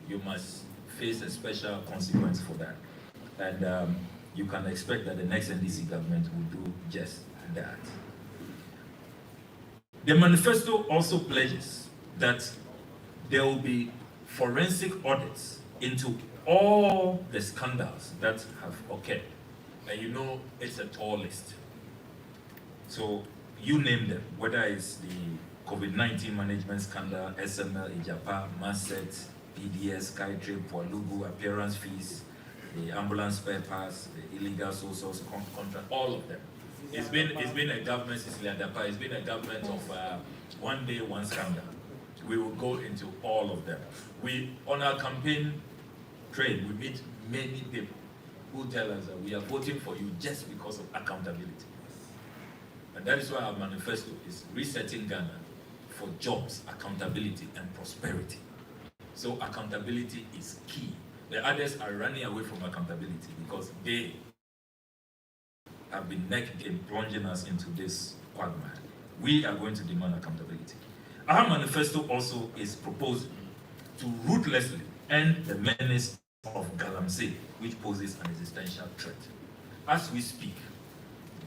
you must face a special consequence for that. And you can expect that the next NDC government will do just that. The manifesto also pledges that there will be forensic audits into all the scandals that have occurred. And you know, it's a tall list. So you name them, whether it's the COVID-19 management scandal, SML, Ijapa, Masset, PDS, Skytrip, Walugu, appearance fees, the ambulance spare parts, the illegal sole source contract, all of them. It's been a government since Liadapa. It's been a government of one day, one scandal. We will go into all of them. On our campaign trail, we meet many people who tell us that we are voting for you just because of accountability. And that is why our manifesto is resetting Ghana for jobs, accountability, and prosperity. So accountability is key. The others are running away from accountability because they have been neck deep plunging us into this quagmire. We are going to demand accountability. Our manifesto also is proposing to ruthlessly end the menace of Galamsey, which poses an existential threat. As we speak,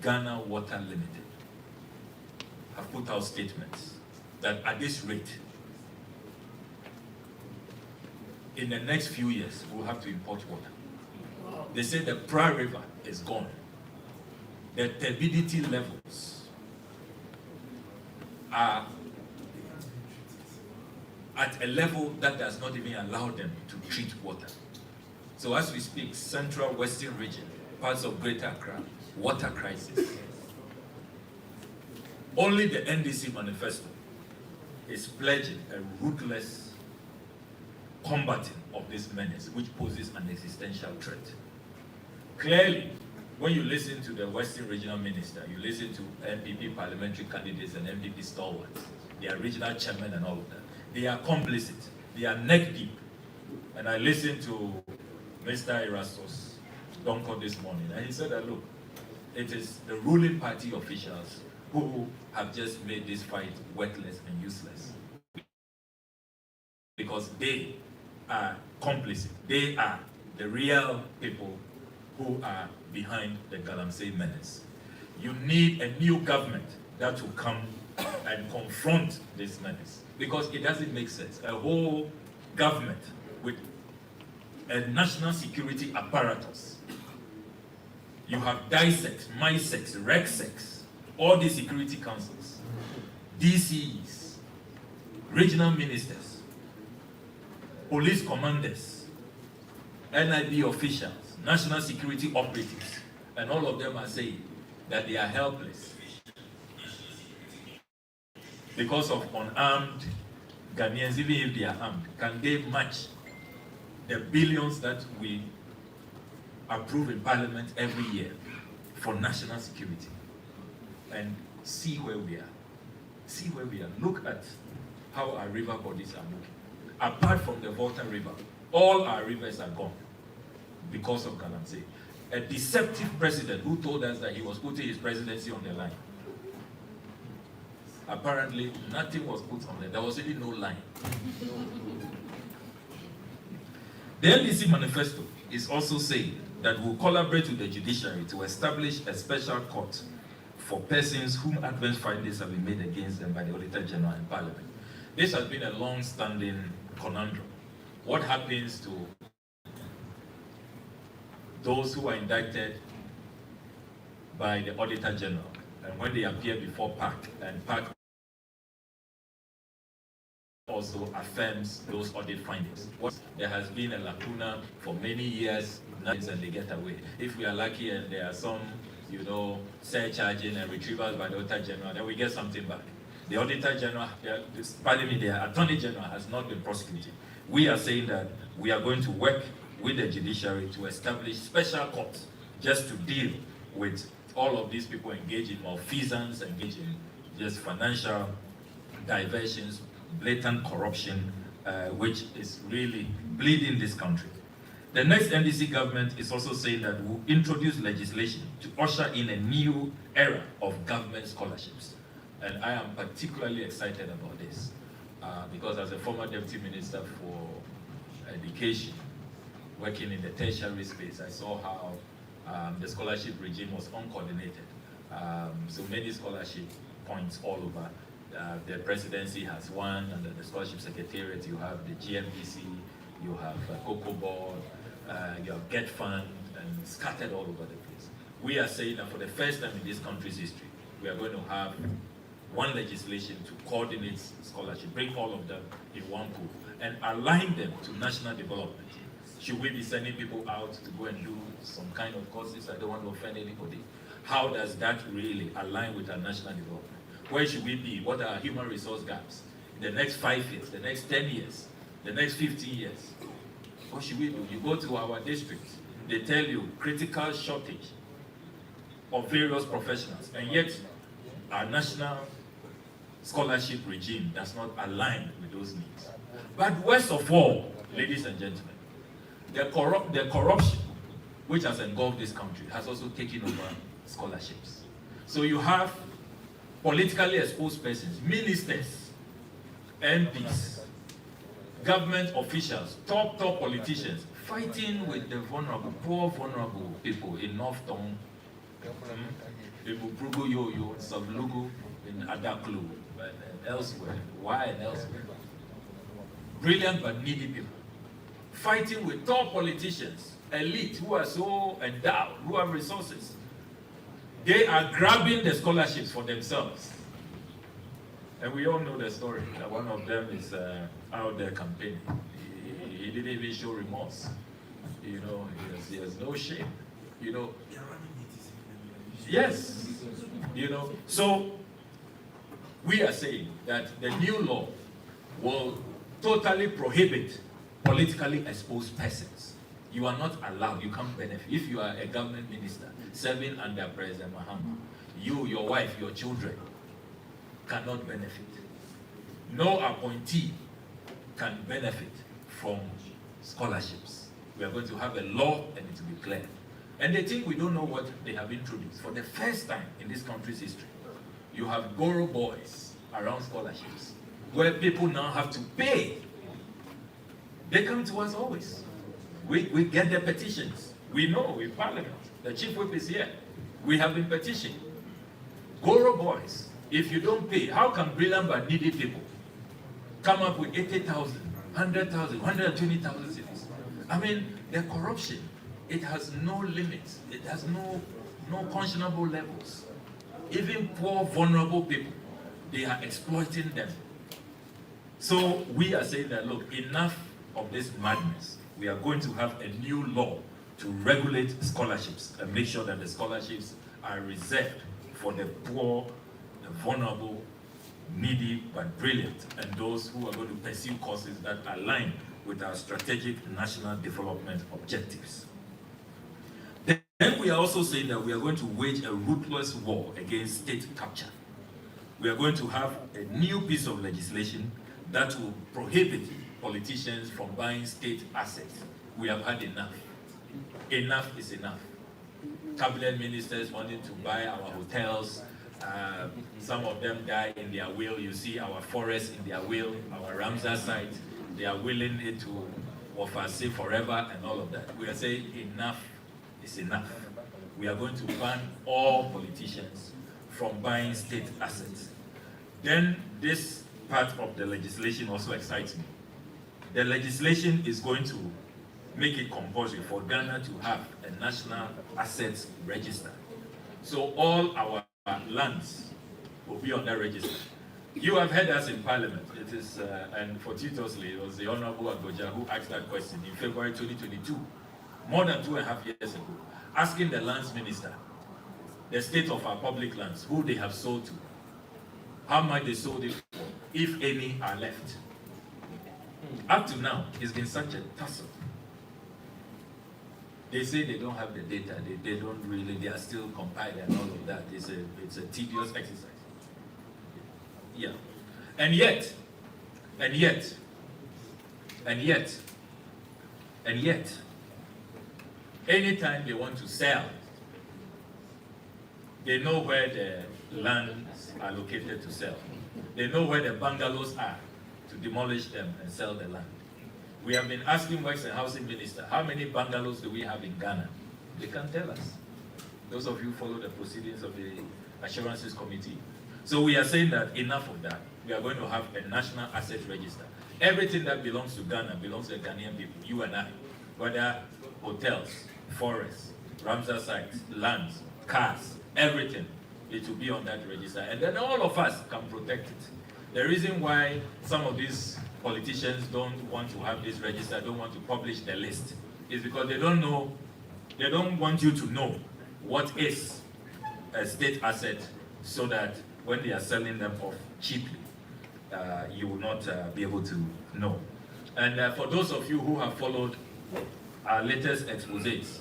Ghana Water Limited have put out statements that at this rate, in the next few years, we'll have to import water. They say the Pra River is gone. The turbidity levels are at a level that does not even allow them to treat water. So as we speak, central western region, parts of Greater Accra, water crisis. Only the NDC Manifesto is pledging a ruthless combating of this menace, which poses an existential threat. Clearly, when you listen to the Western Regional Minister, you listen to MPP parliamentary candidates and MPP stalwarts, their regional chairman and all of that, they are complicit, they are neck deep. And I listened to Mr. Erastus Donko this morning, and he said that, look, it is the ruling party officials who have just made this fight worthless and useless. Because they are complicit. They are the real people who are behind the Galamsey menace. You need a new government that will come and confront this menace. Because it doesn't make sense. A whole government with a national security apparatus. You have DISEX, MISEX, RECSEX, all the security councils, DCs, regional ministers, police commanders, NIB officials, national security operatives, and all of them are saying that they are helpless because of unarmed Ghanaians. Even if they are armed, can they match the billions that we approve in Parliament every year for national security? And see where we are. See where we are. Look at how our river bodies are looking. Apart from the Volta River, all our rivers are gone because of Galamsey. A deceptive president who told us that he was putting his presidency on the line. Apparently, nothing was put on there. There was really no line. The NDC Manifesto is also saying that we'll collaborate with the judiciary to establish a special court for persons whom adverse findings have been made against them by the Auditor General and Parliament. This has been a long-standing conundrum. What happens to those who are indicted by the Auditor General and when they appear before PAC, and PAC also affirms those audit findings? There has been a lacuna for many years, and they get away. If we are lucky and there are some, surcharging and retrievals by the Auditor General, then we get something back. The Auditor General, the Attorney General has not been prosecuted. We are saying that we are going to work with the judiciary to establish special courts just to deal with all of these people engaged in malfeasance, engaged in just financial diversions, blatant corruption, which is really bleeding this country. The next NDC government is also saying that we'll introduce legislation to usher in a new era of government scholarships. And I am particularly excited about this because as a former Deputy Minister for Education, working in the tertiary space, I saw how the scholarship regime was uncoordinated. So many scholarship points all over. The presidency has one, and the scholarship secretariat, you have the GMPC, you have Cocoa Board, you have Get Fund, and scattered all over the place. We are saying that for the first time in this country's history, we are going to have one legislation to coordinate scholarship, bring all of them in one pool, and align them to national development. Should we be sending people out to go and do some kind of courses? I don't want to offend anybody. How does that really align with our national development? Where should we be? What are our human resource gaps? In the next 5 years, the next 10 years, the next 15 years? What should we do? You go to our districts, they tell you critical shortage of various professionals, and yet our national scholarship regime does not align with those needs. But worst of all, ladies and gentlemen, the corruption which has engulfed this country has also taken over scholarships. So you have politically exposed persons, ministers, MPs, government officials, top politicians, fighting with the vulnerable, poor vulnerable people in North Town, in Bubrugo Yoyo, Savlugu, in Adaklu, and elsewhere. Why and elsewhere? Brilliant but needy people fighting with top politicians, elite who are so endowed, who have resources. They are grabbing the scholarships for themselves. And we all know the story. One of them is out there campaigning. He didn't even show remorse. You know, he has no shame. You know, yes. You know, so we are saying that the new law will totally prohibit politically exposed persons. You are not allowed, you can't benefit. If you are a government minister serving under President Mahama, you, your wife, your children cannot benefit. No appointee can benefit from scholarships. We are going to have a law and it will be clear. And they think we don't know what they have introduced. For the first time in this country's history, you have Goro boys around scholarships, where people now have to pay. They come to us always. We get their petitions. We know in Parliament, the Chief Whip is here. We have been petitioning. Goro boys, if you don't pay, how can brilliant but needy people come up with 80,000, 100,000, 120,000 cities? I mean, the corruption, it has no limits. It has no conscionable levels. Even poor, vulnerable people, they are exploiting them. So we are saying that, look, enough of this madness. We are going to have a new law to regulate scholarships and make sure that the scholarships are reserved for the poor, the vulnerable, needy, but brilliant, and those who are going to pursue courses that align with our strategic national development objectives. Then we are also saying that we are going to wage a ruthless war against state capture. We are going to have a new piece of legislation that will prohibit politicians from buying state assets. We have had enough. Enough is enough. Cabinet ministers wanting to buy our hotels. Some of them die in their will. You see our forests in their will, our Ramsar site. They are willing it to offer say forever and all of that. We are saying enough is enough. We are going to ban all politicians from buying state assets. Then this part of the legislation also excites me. The legislation is going to make it compulsory for Ghana to have a national assets register. So all our lands will be on that register. You have heard us in Parliament. It is, and fortuitously, it was the Honorable Agbodzah who asked that question in February 2022, more than 2.5 years ago, asking the lands minister, the state of our public lands, who they have sold to, how much they sold it for, if any are left. Up to now, it's been such a tussle. They say they don't have the data, they don't really, they are still compiling and all of that. It's a tedious exercise. Yeah. And yet, anytime they want to sell, they know where the lands are located to sell. They know where the bungalows are to demolish them and sell the land. We have been asking Works and Housing Minister, how many bungalows do we have in Ghana? They can tell us. Those of you who follow the proceedings of the Assurances Committee. So we are saying that enough of that. We are going to have a national asset register. Everything that belongs to Ghana belongs to the Ghanaian people, you and I. Whether hotels, forests, Ramsar sites, lands, cars, everything, it will be on that register. And then all of us can protect it. The reason why some of these politicians don't want to have this register, don't want to publish the list, is because they don't know, they don't want you to know what is a state asset, so that when they are selling them off cheaply, you will not be able to know. And for those of you who have followed our latest exposés,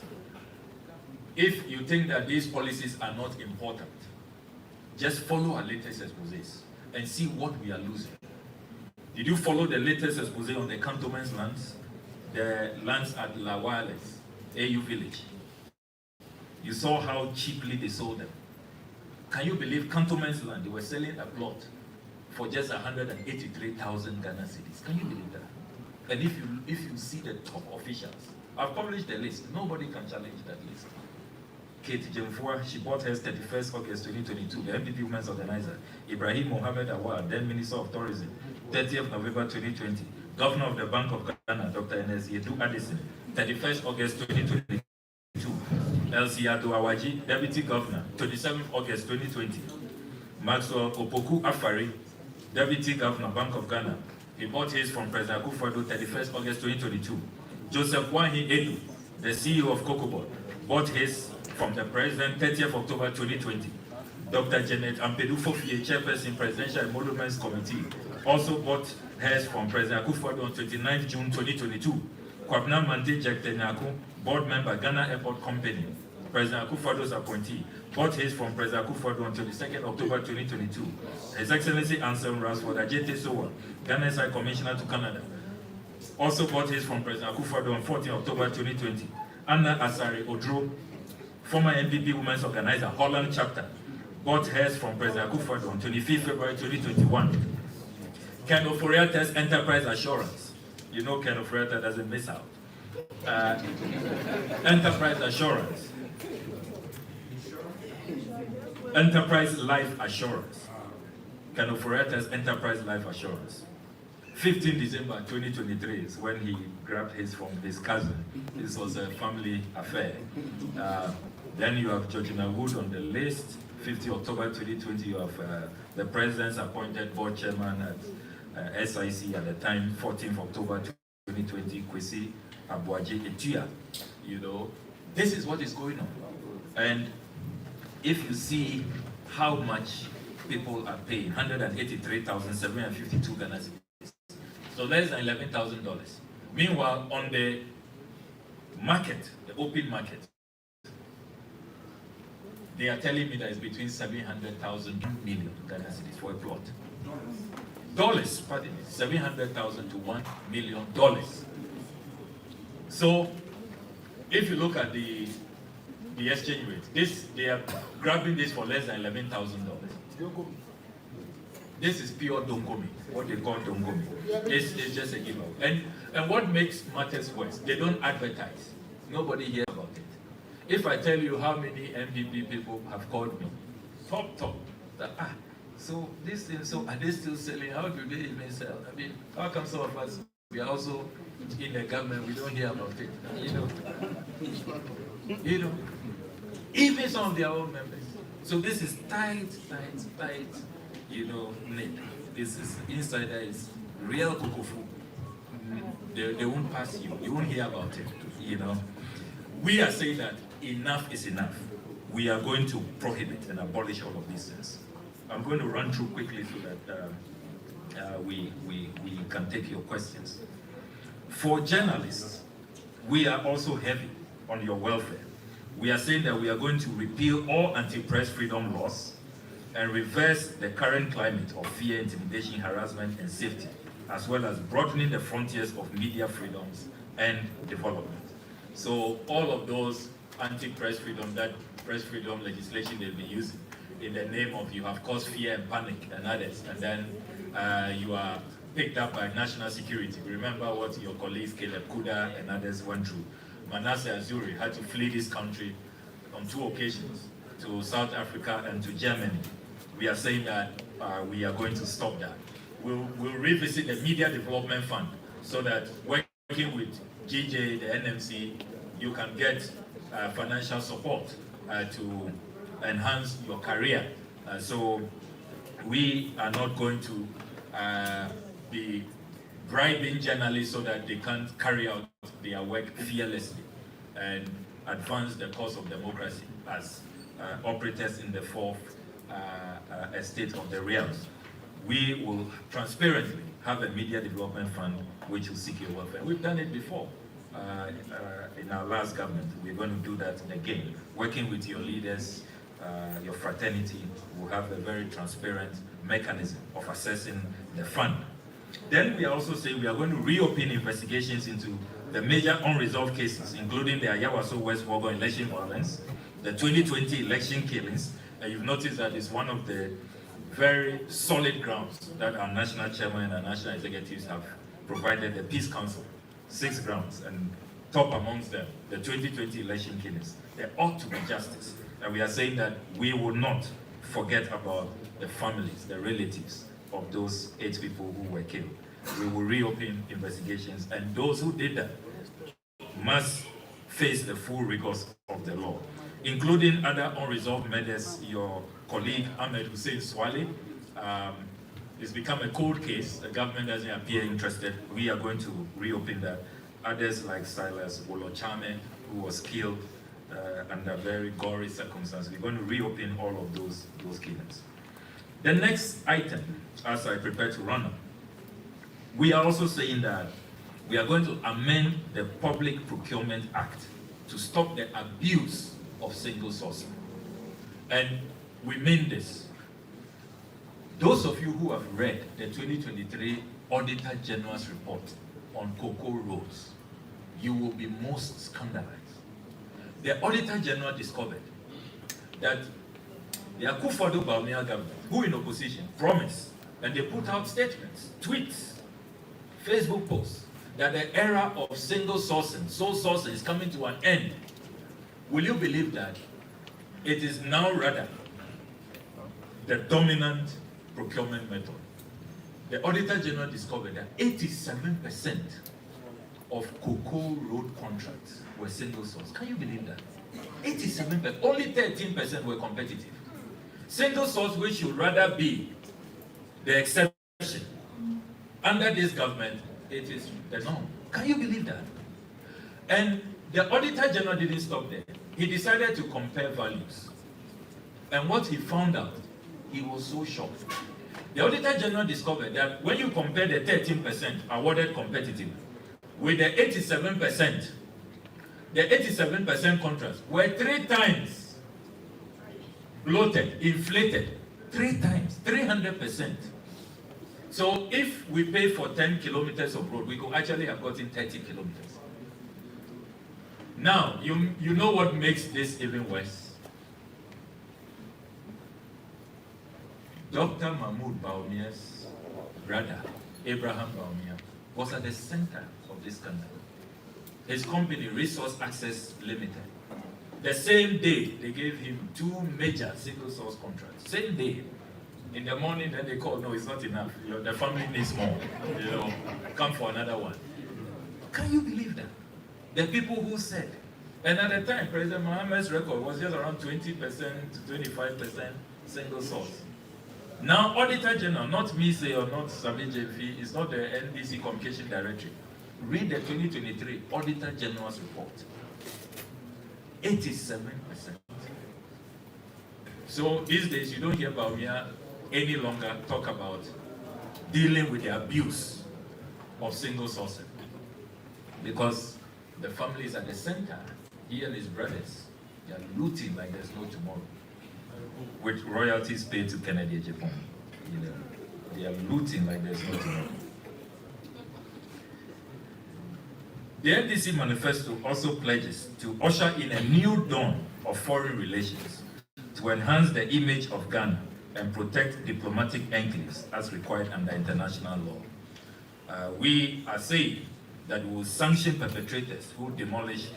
if you think that these policies are not important, just follow our latest exposés and see what we are losing. Did you follow the latest exposé on the cantonment's lands? The lands at La Wireless, AU Village. You saw how cheaply they sold them. Can you believe cantonment's land, they were selling a plot for just 183,000 Ghana cedis. Can you believe that? And if you see the top officials, I've published the list, nobody can challenge that list. Kate Jemfua, she bought hers 31st August 2022, the MPP Women's Organizer. Ibrahim Mohammed Awad, then Minister of Tourism, 30th November 2020. Governor of the Bank of Ghana, Dr. Ernest Yedu Addison, 31st August 2022. Elsie Adoawaji, Deputy Governor, 27th August 2020. Maxwell Opoku Afari, Deputy Governor, Bank of Ghana. He bought his from President Akufo-Addo, 31st August 2022. Joseph Wahi Edu, the CEO of Cocobot, bought his from the President, 30th October 2020. Dr. Janet Ampedu Fofie, Chairperson, Presidential Emoluments Committee, also bought hers from President Akufo-Addo on 29th June 2022. Kwabna Mante Jack Tenyaku, Board Member, Ghana Airport Company, President Akufo-Addo's appointee, bought his from President Akufo-Addo on 22nd October 2022. His Excellency Anselm Ransford Ajete Sowa, Ghana High Commissioner to Canada, also bought his from President Akufo-Addo on 14th October 2020. Anna Asari Odro, former MPP Women's Organizer, Holland Chapter, bought hers from President Akufo-Addo on 25th February 2021. Ken Oforiata's Enterprise Assurance. You know Ken Oforiata doesn't miss out. Enterprise Assurance. Enterprise Life Assurance. Ken Oforiata's Enterprise Life Assurance. 15 December 2023 is when he grabbed his from his cousin. This was a family affair. Then you have Georgina Wood on the list. 50 October 2020, you have the President's appointed board chairman at SIC at the time, 14th October 2020, Kwesi Abuaji Etuya. You know, this is what is going on. And if you see how much people are paying, 183,752 Ghana cedis, so less than $11,000. Meanwhile, on the market, the open market, they are telling me that it's between 700,000 million Ghana cedis for a plot. Dollars, pardon me, 700,000 to $1 million. So, if you look at the exchange rate, they are grabbing this for less than $11,000. This is pure dongomi, what they call dongomi. It's just a giveaway. And what makes matters worse, they don't advertise. Nobody hears about it. If I tell you how many MPP people have called me, top, that, so this thing, so are they still selling? How do they even sell? I mean, how come some of us, we are also in the government, we don't hear about it, you know, even some of their own members. So this is tight, you know, this is insider, is real kukufu. They won't pass you, you won't hear about it, you know. We are saying that enough is enough. We are going to prohibit and abolish all of these things. I'm going to run through quickly so that we can take your questions. For journalists, we are also heavy on your welfare. We are saying that we are going to repeal all anti-press freedom laws and reverse the current climate of fear, intimidation, harassment, and safety, as well as broadening the frontiers of media freedoms and development. So all of those anti-press freedom, that press freedom legislation they'll be using in the name of you have caused fear and panic and others, and then you are picked up by national security. Remember what your colleagues Caleb Kuda and others went through. Manasseh Azuri had to flee this country on 2 occasions, to South Africa and to Germany. We are saying that we are going to stop that. We'll revisit the Media Development Fund so that working with GJ, the NMC, you can get financial support to enhance your career. So we are not going to be bribing journalists so that they can't carry out their work fearlessly and advance the cause of democracy as operators in the 4th estate of the realms. We will transparently have a media development fund which will seek your welfare. We've done it before in our last government. We're going to do that again. Working with your leaders, your fraternity, will have a very transparent mechanism of assessing the fund. Then we are also saying we are going to reopen investigations into the major unresolved cases, including the Ayawaso West Wogo election violence, the 2020 election killings, and you've noticed that it's one of the very solid grounds that our national chairman and national executives have provided the Peace Council, 6 grounds, and top amongst them, the 2020 election killings. There ought to be justice. And we are saying that we will not forget about the families, the relatives of those 8 people who were killed. we will reopen investigations, and those who did that must face the full rigors of the law, including other unresolved murders. Your colleague Ahmed Hussein Swale, it's become a cold case. The government doesn't appear interested. We are going to reopen that. Others like Silas Wolochame, who was killed under very gory circumstances. We're going to reopen all of those killings. The next item, as I prepare to run up, we are also saying that we are going to amend the Public Procurement Act to stop the abuse of single sourcing. And we mean this. Those of you who have read the 2023 Auditor General's report on cocoa roads, you will be most scandalized. The Auditor General discovered that the Akufo-Addo government, who in opposition, promised, and they put out statements, tweets, Facebook posts, that the era of single sourcing, sole sourcing is coming to an end. Will you believe that it is now rather the dominant procurement method? The Auditor General discovered that 87% of cocoa road contracts were single source. Can you believe that? 87%, only 13% were competitive. Single source, which should rather be the exception. Under this government, it is the norm. Can you believe that? And the Auditor General didn't stop there. He decided to compare values. And what he found out, he was so shocked. The Auditor General discovered that when you compare the 13% awarded competitive with the 87%, the 87% contracts were 3 times bloated, inflated, 3 times, 300%. So if we pay for 10 kilometers of road, we could actually have gotten 30 kilometers. Now, you know what makes this even worse? Dr. Mahmoud Bawumia's brother, Abraham Bawumia, was at the center of this scandal. His company, Resource Access Limited, the same day they gave him 2 major single source contracts. Same day. In the morning, then they call, no, it's not enough. The family needs more. Come for another one. Can you believe that? The people who said, and at the time, President Mahama's record was just around 20% to 25% single source. Now, Auditor General, not me say or not Sami JV, it's not the NDC Communication Directorate. Read the 2023 Auditor General's report. 87%. So these days, you don't hear Bawumia any longer talk about dealing with the abuse of single sourcing, because the family is at the center. He and his brothers, they are looting like there's no tomorrow, with royalties paid to Kennedy Japan. They are looting like there's no tomorrow. The NDC Manifesto also pledges to usher in a new dawn of foreign relations to enhance the image of Ghana and protect diplomatic enclaves as required under international law. We are saying that we will sanction perpetrators who demolish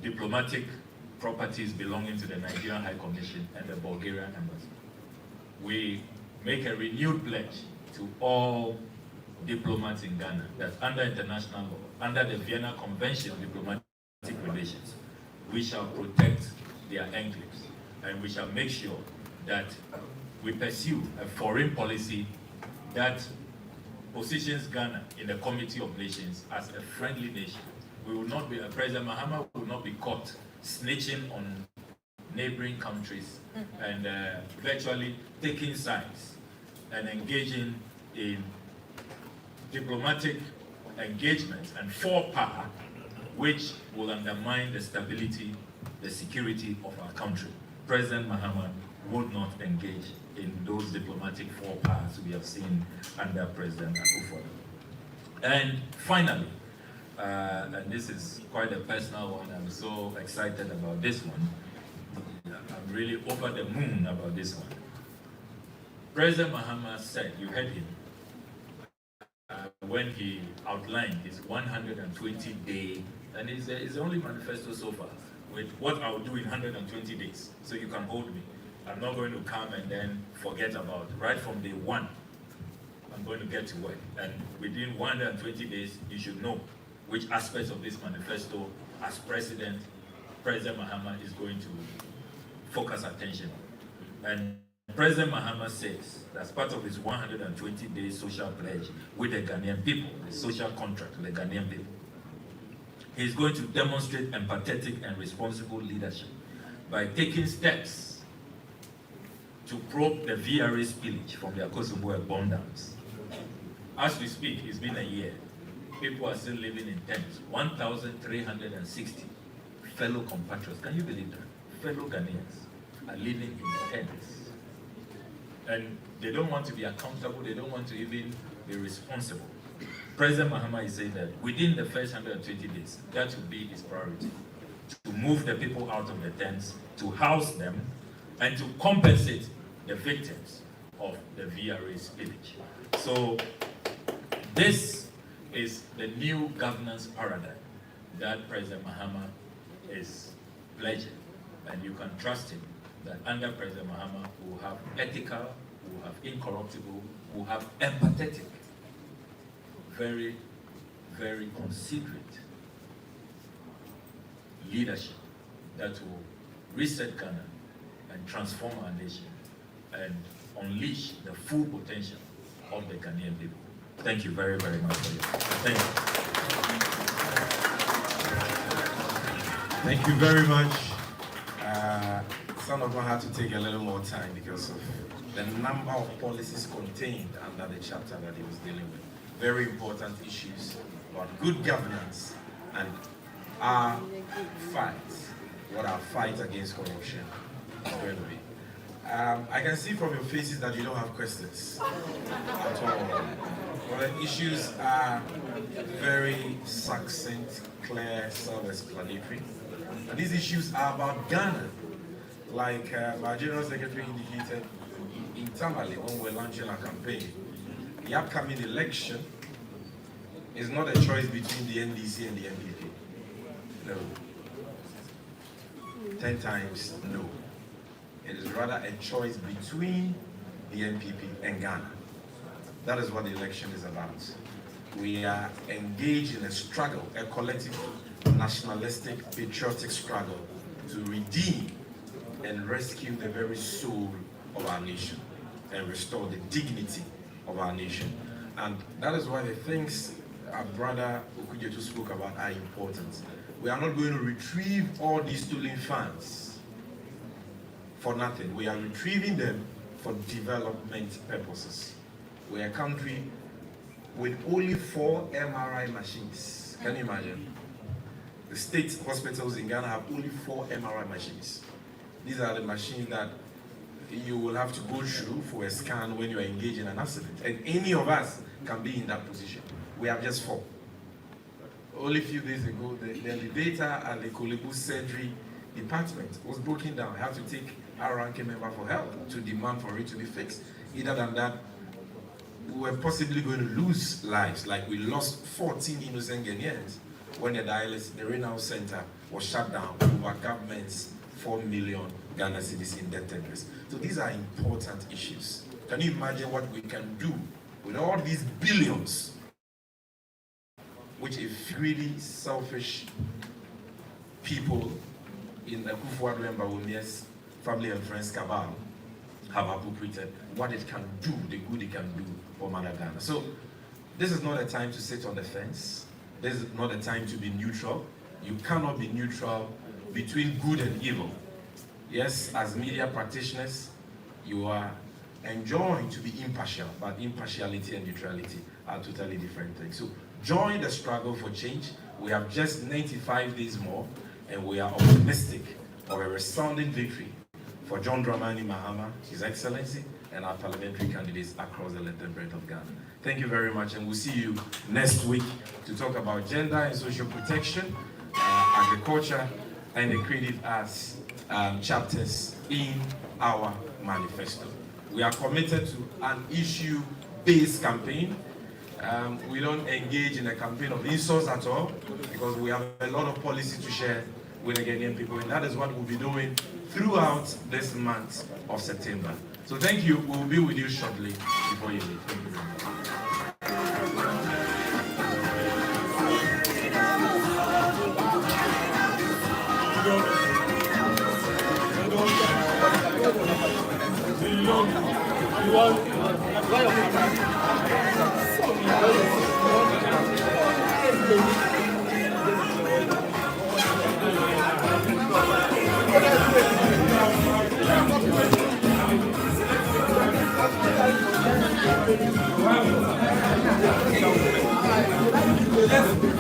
diplomatic properties belonging to the Nigerian High Commission and the Bulgarian Embassy. We make a renewed pledge to all diplomats in Ghana that under international law, under the Vienna Convention on Diplomatic Relations, we shall protect their enclaves, and we shall make sure that we pursue a foreign policy that positions Ghana in the Committee of Nations as a friendly nation. We will not be, President Mahama will not be caught snitching on neighboring countries and virtually taking sides and engaging in diplomatic engagements and forepower, which will undermine the stability, the security of our country. President Mahama would not engage in those diplomatic forepowers we have seen under President Akufo. And finally, and this is quite a personal one, I'm so excited about this one. I'm really over the moon about this one. President Mahama said, you heard him, when he outlined his 120-day, and it's the only manifesto so far, with what I'll do in 120 days, so you can hold me. I'm not going to come and then forget about it. Right from day one, I'm going going to get to work. And within 120 days, you should know which aspects of this manifesto, as President Mahama is going to focus attention on. And President Mahama says, as part of his 120-day social pledge with the Ghanaian people, the social contract with the Ghanaian people, he's going to demonstrate empathetic and responsible leadership by taking steps to probe the VRA spillage from the Akosombo bomb dams. As we speak, it's been a year. People are still living in tents. 1,360 fellow compatriots, can you believe that? Fellow Ghanaians are living in tents. And they don't want to be accountable, they don't want to even be responsible. President Mahama is saying that within the first 120 days, that will be his priority. To move the people out of the tents, to house them, and to compensate the victims of the VRA spillage. So this is the new governance paradigm that President Mahama is pledging. And you can trust him that under President Mahama we will have ethical, we will have incorruptible, we will have empathetic, very, very considerate leadership that will reset Ghana and transform our nation and unleash the full potential of the Ghanaian people. Thank you very, very much for your time. Thank you. Thank you very much. Some of us had to take a little more time because of the number of policies contained under the chapter that he was dealing with. Very important issues about good governance and our fight, what our fight against corruption is going to be. I can see from your faces that you don't have questions at all. Well, the issues are very succinct, clear, self-explanatory. And these issues are about Ghana. Like my General Secretary indicated in Tamale when we're launching our campaign, the upcoming election is not a choice between the NDC and the NPP. No. 10 times no. It is rather a choice between the NPP and Ghana. That is what the election is about. We are engaged in a struggle, a collective, nationalistic, patriotic struggle to redeem and rescue the very soul of our nation and restore the dignity of our nation. And that is why the things our brother Okudzeto spoke about are important. We are not going to retrieve all these stolen funds for nothing. We are retrieving them for development purposes. We are a country with only 4 MRI machines. Can you imagine? The state hospitals in Ghana have only 4 MRI machines. These are the machines that you will have to go through for a scan when you are engaged in an accident. And any of us can be in that position. We have just 4. Only a few days ago, the elevator at the Kolebu surgery department was broken down. I had to take our ranking member for help to demand for it to be fixed. Either than that, we were possibly going to lose lives, like we lost 14 innocent Ghanaians when the renal center was shut down over government's 4 million Ghana cedis indebtedness. So these are important issues. Can you imagine what we can do with all these billions, which a really selfish people in the Kufuor and Bawumia's family and friends cabal have appropriated, what it can do, the good it can do for Mother Ghana. So this is not a time to sit on the fence. This is not a time to be neutral. You cannot be neutral between good and evil. Yes, as media practitioners, you are enjoined to be impartial, but impartiality and neutrality are totally different things. So join the struggle for change. We have just 95 days more, and we are optimistic of a resounding victory for John Dramani Mahama, His Excellency, and our parliamentary candidates across the length and breadth of Ghana. Thank you very much, and we'll see you next week to talk about gender and social protection, agriculture, and the creative arts chapters in our manifesto. We are committed to an issue-based campaign. We don't engage in a campaign of insults at all, because we have a lot of policy to share with the Ghanaian people, and that is what we'll be doing throughout this month of September. So thank you. We'll be with you shortly before you leave. Thank you very much. Okay.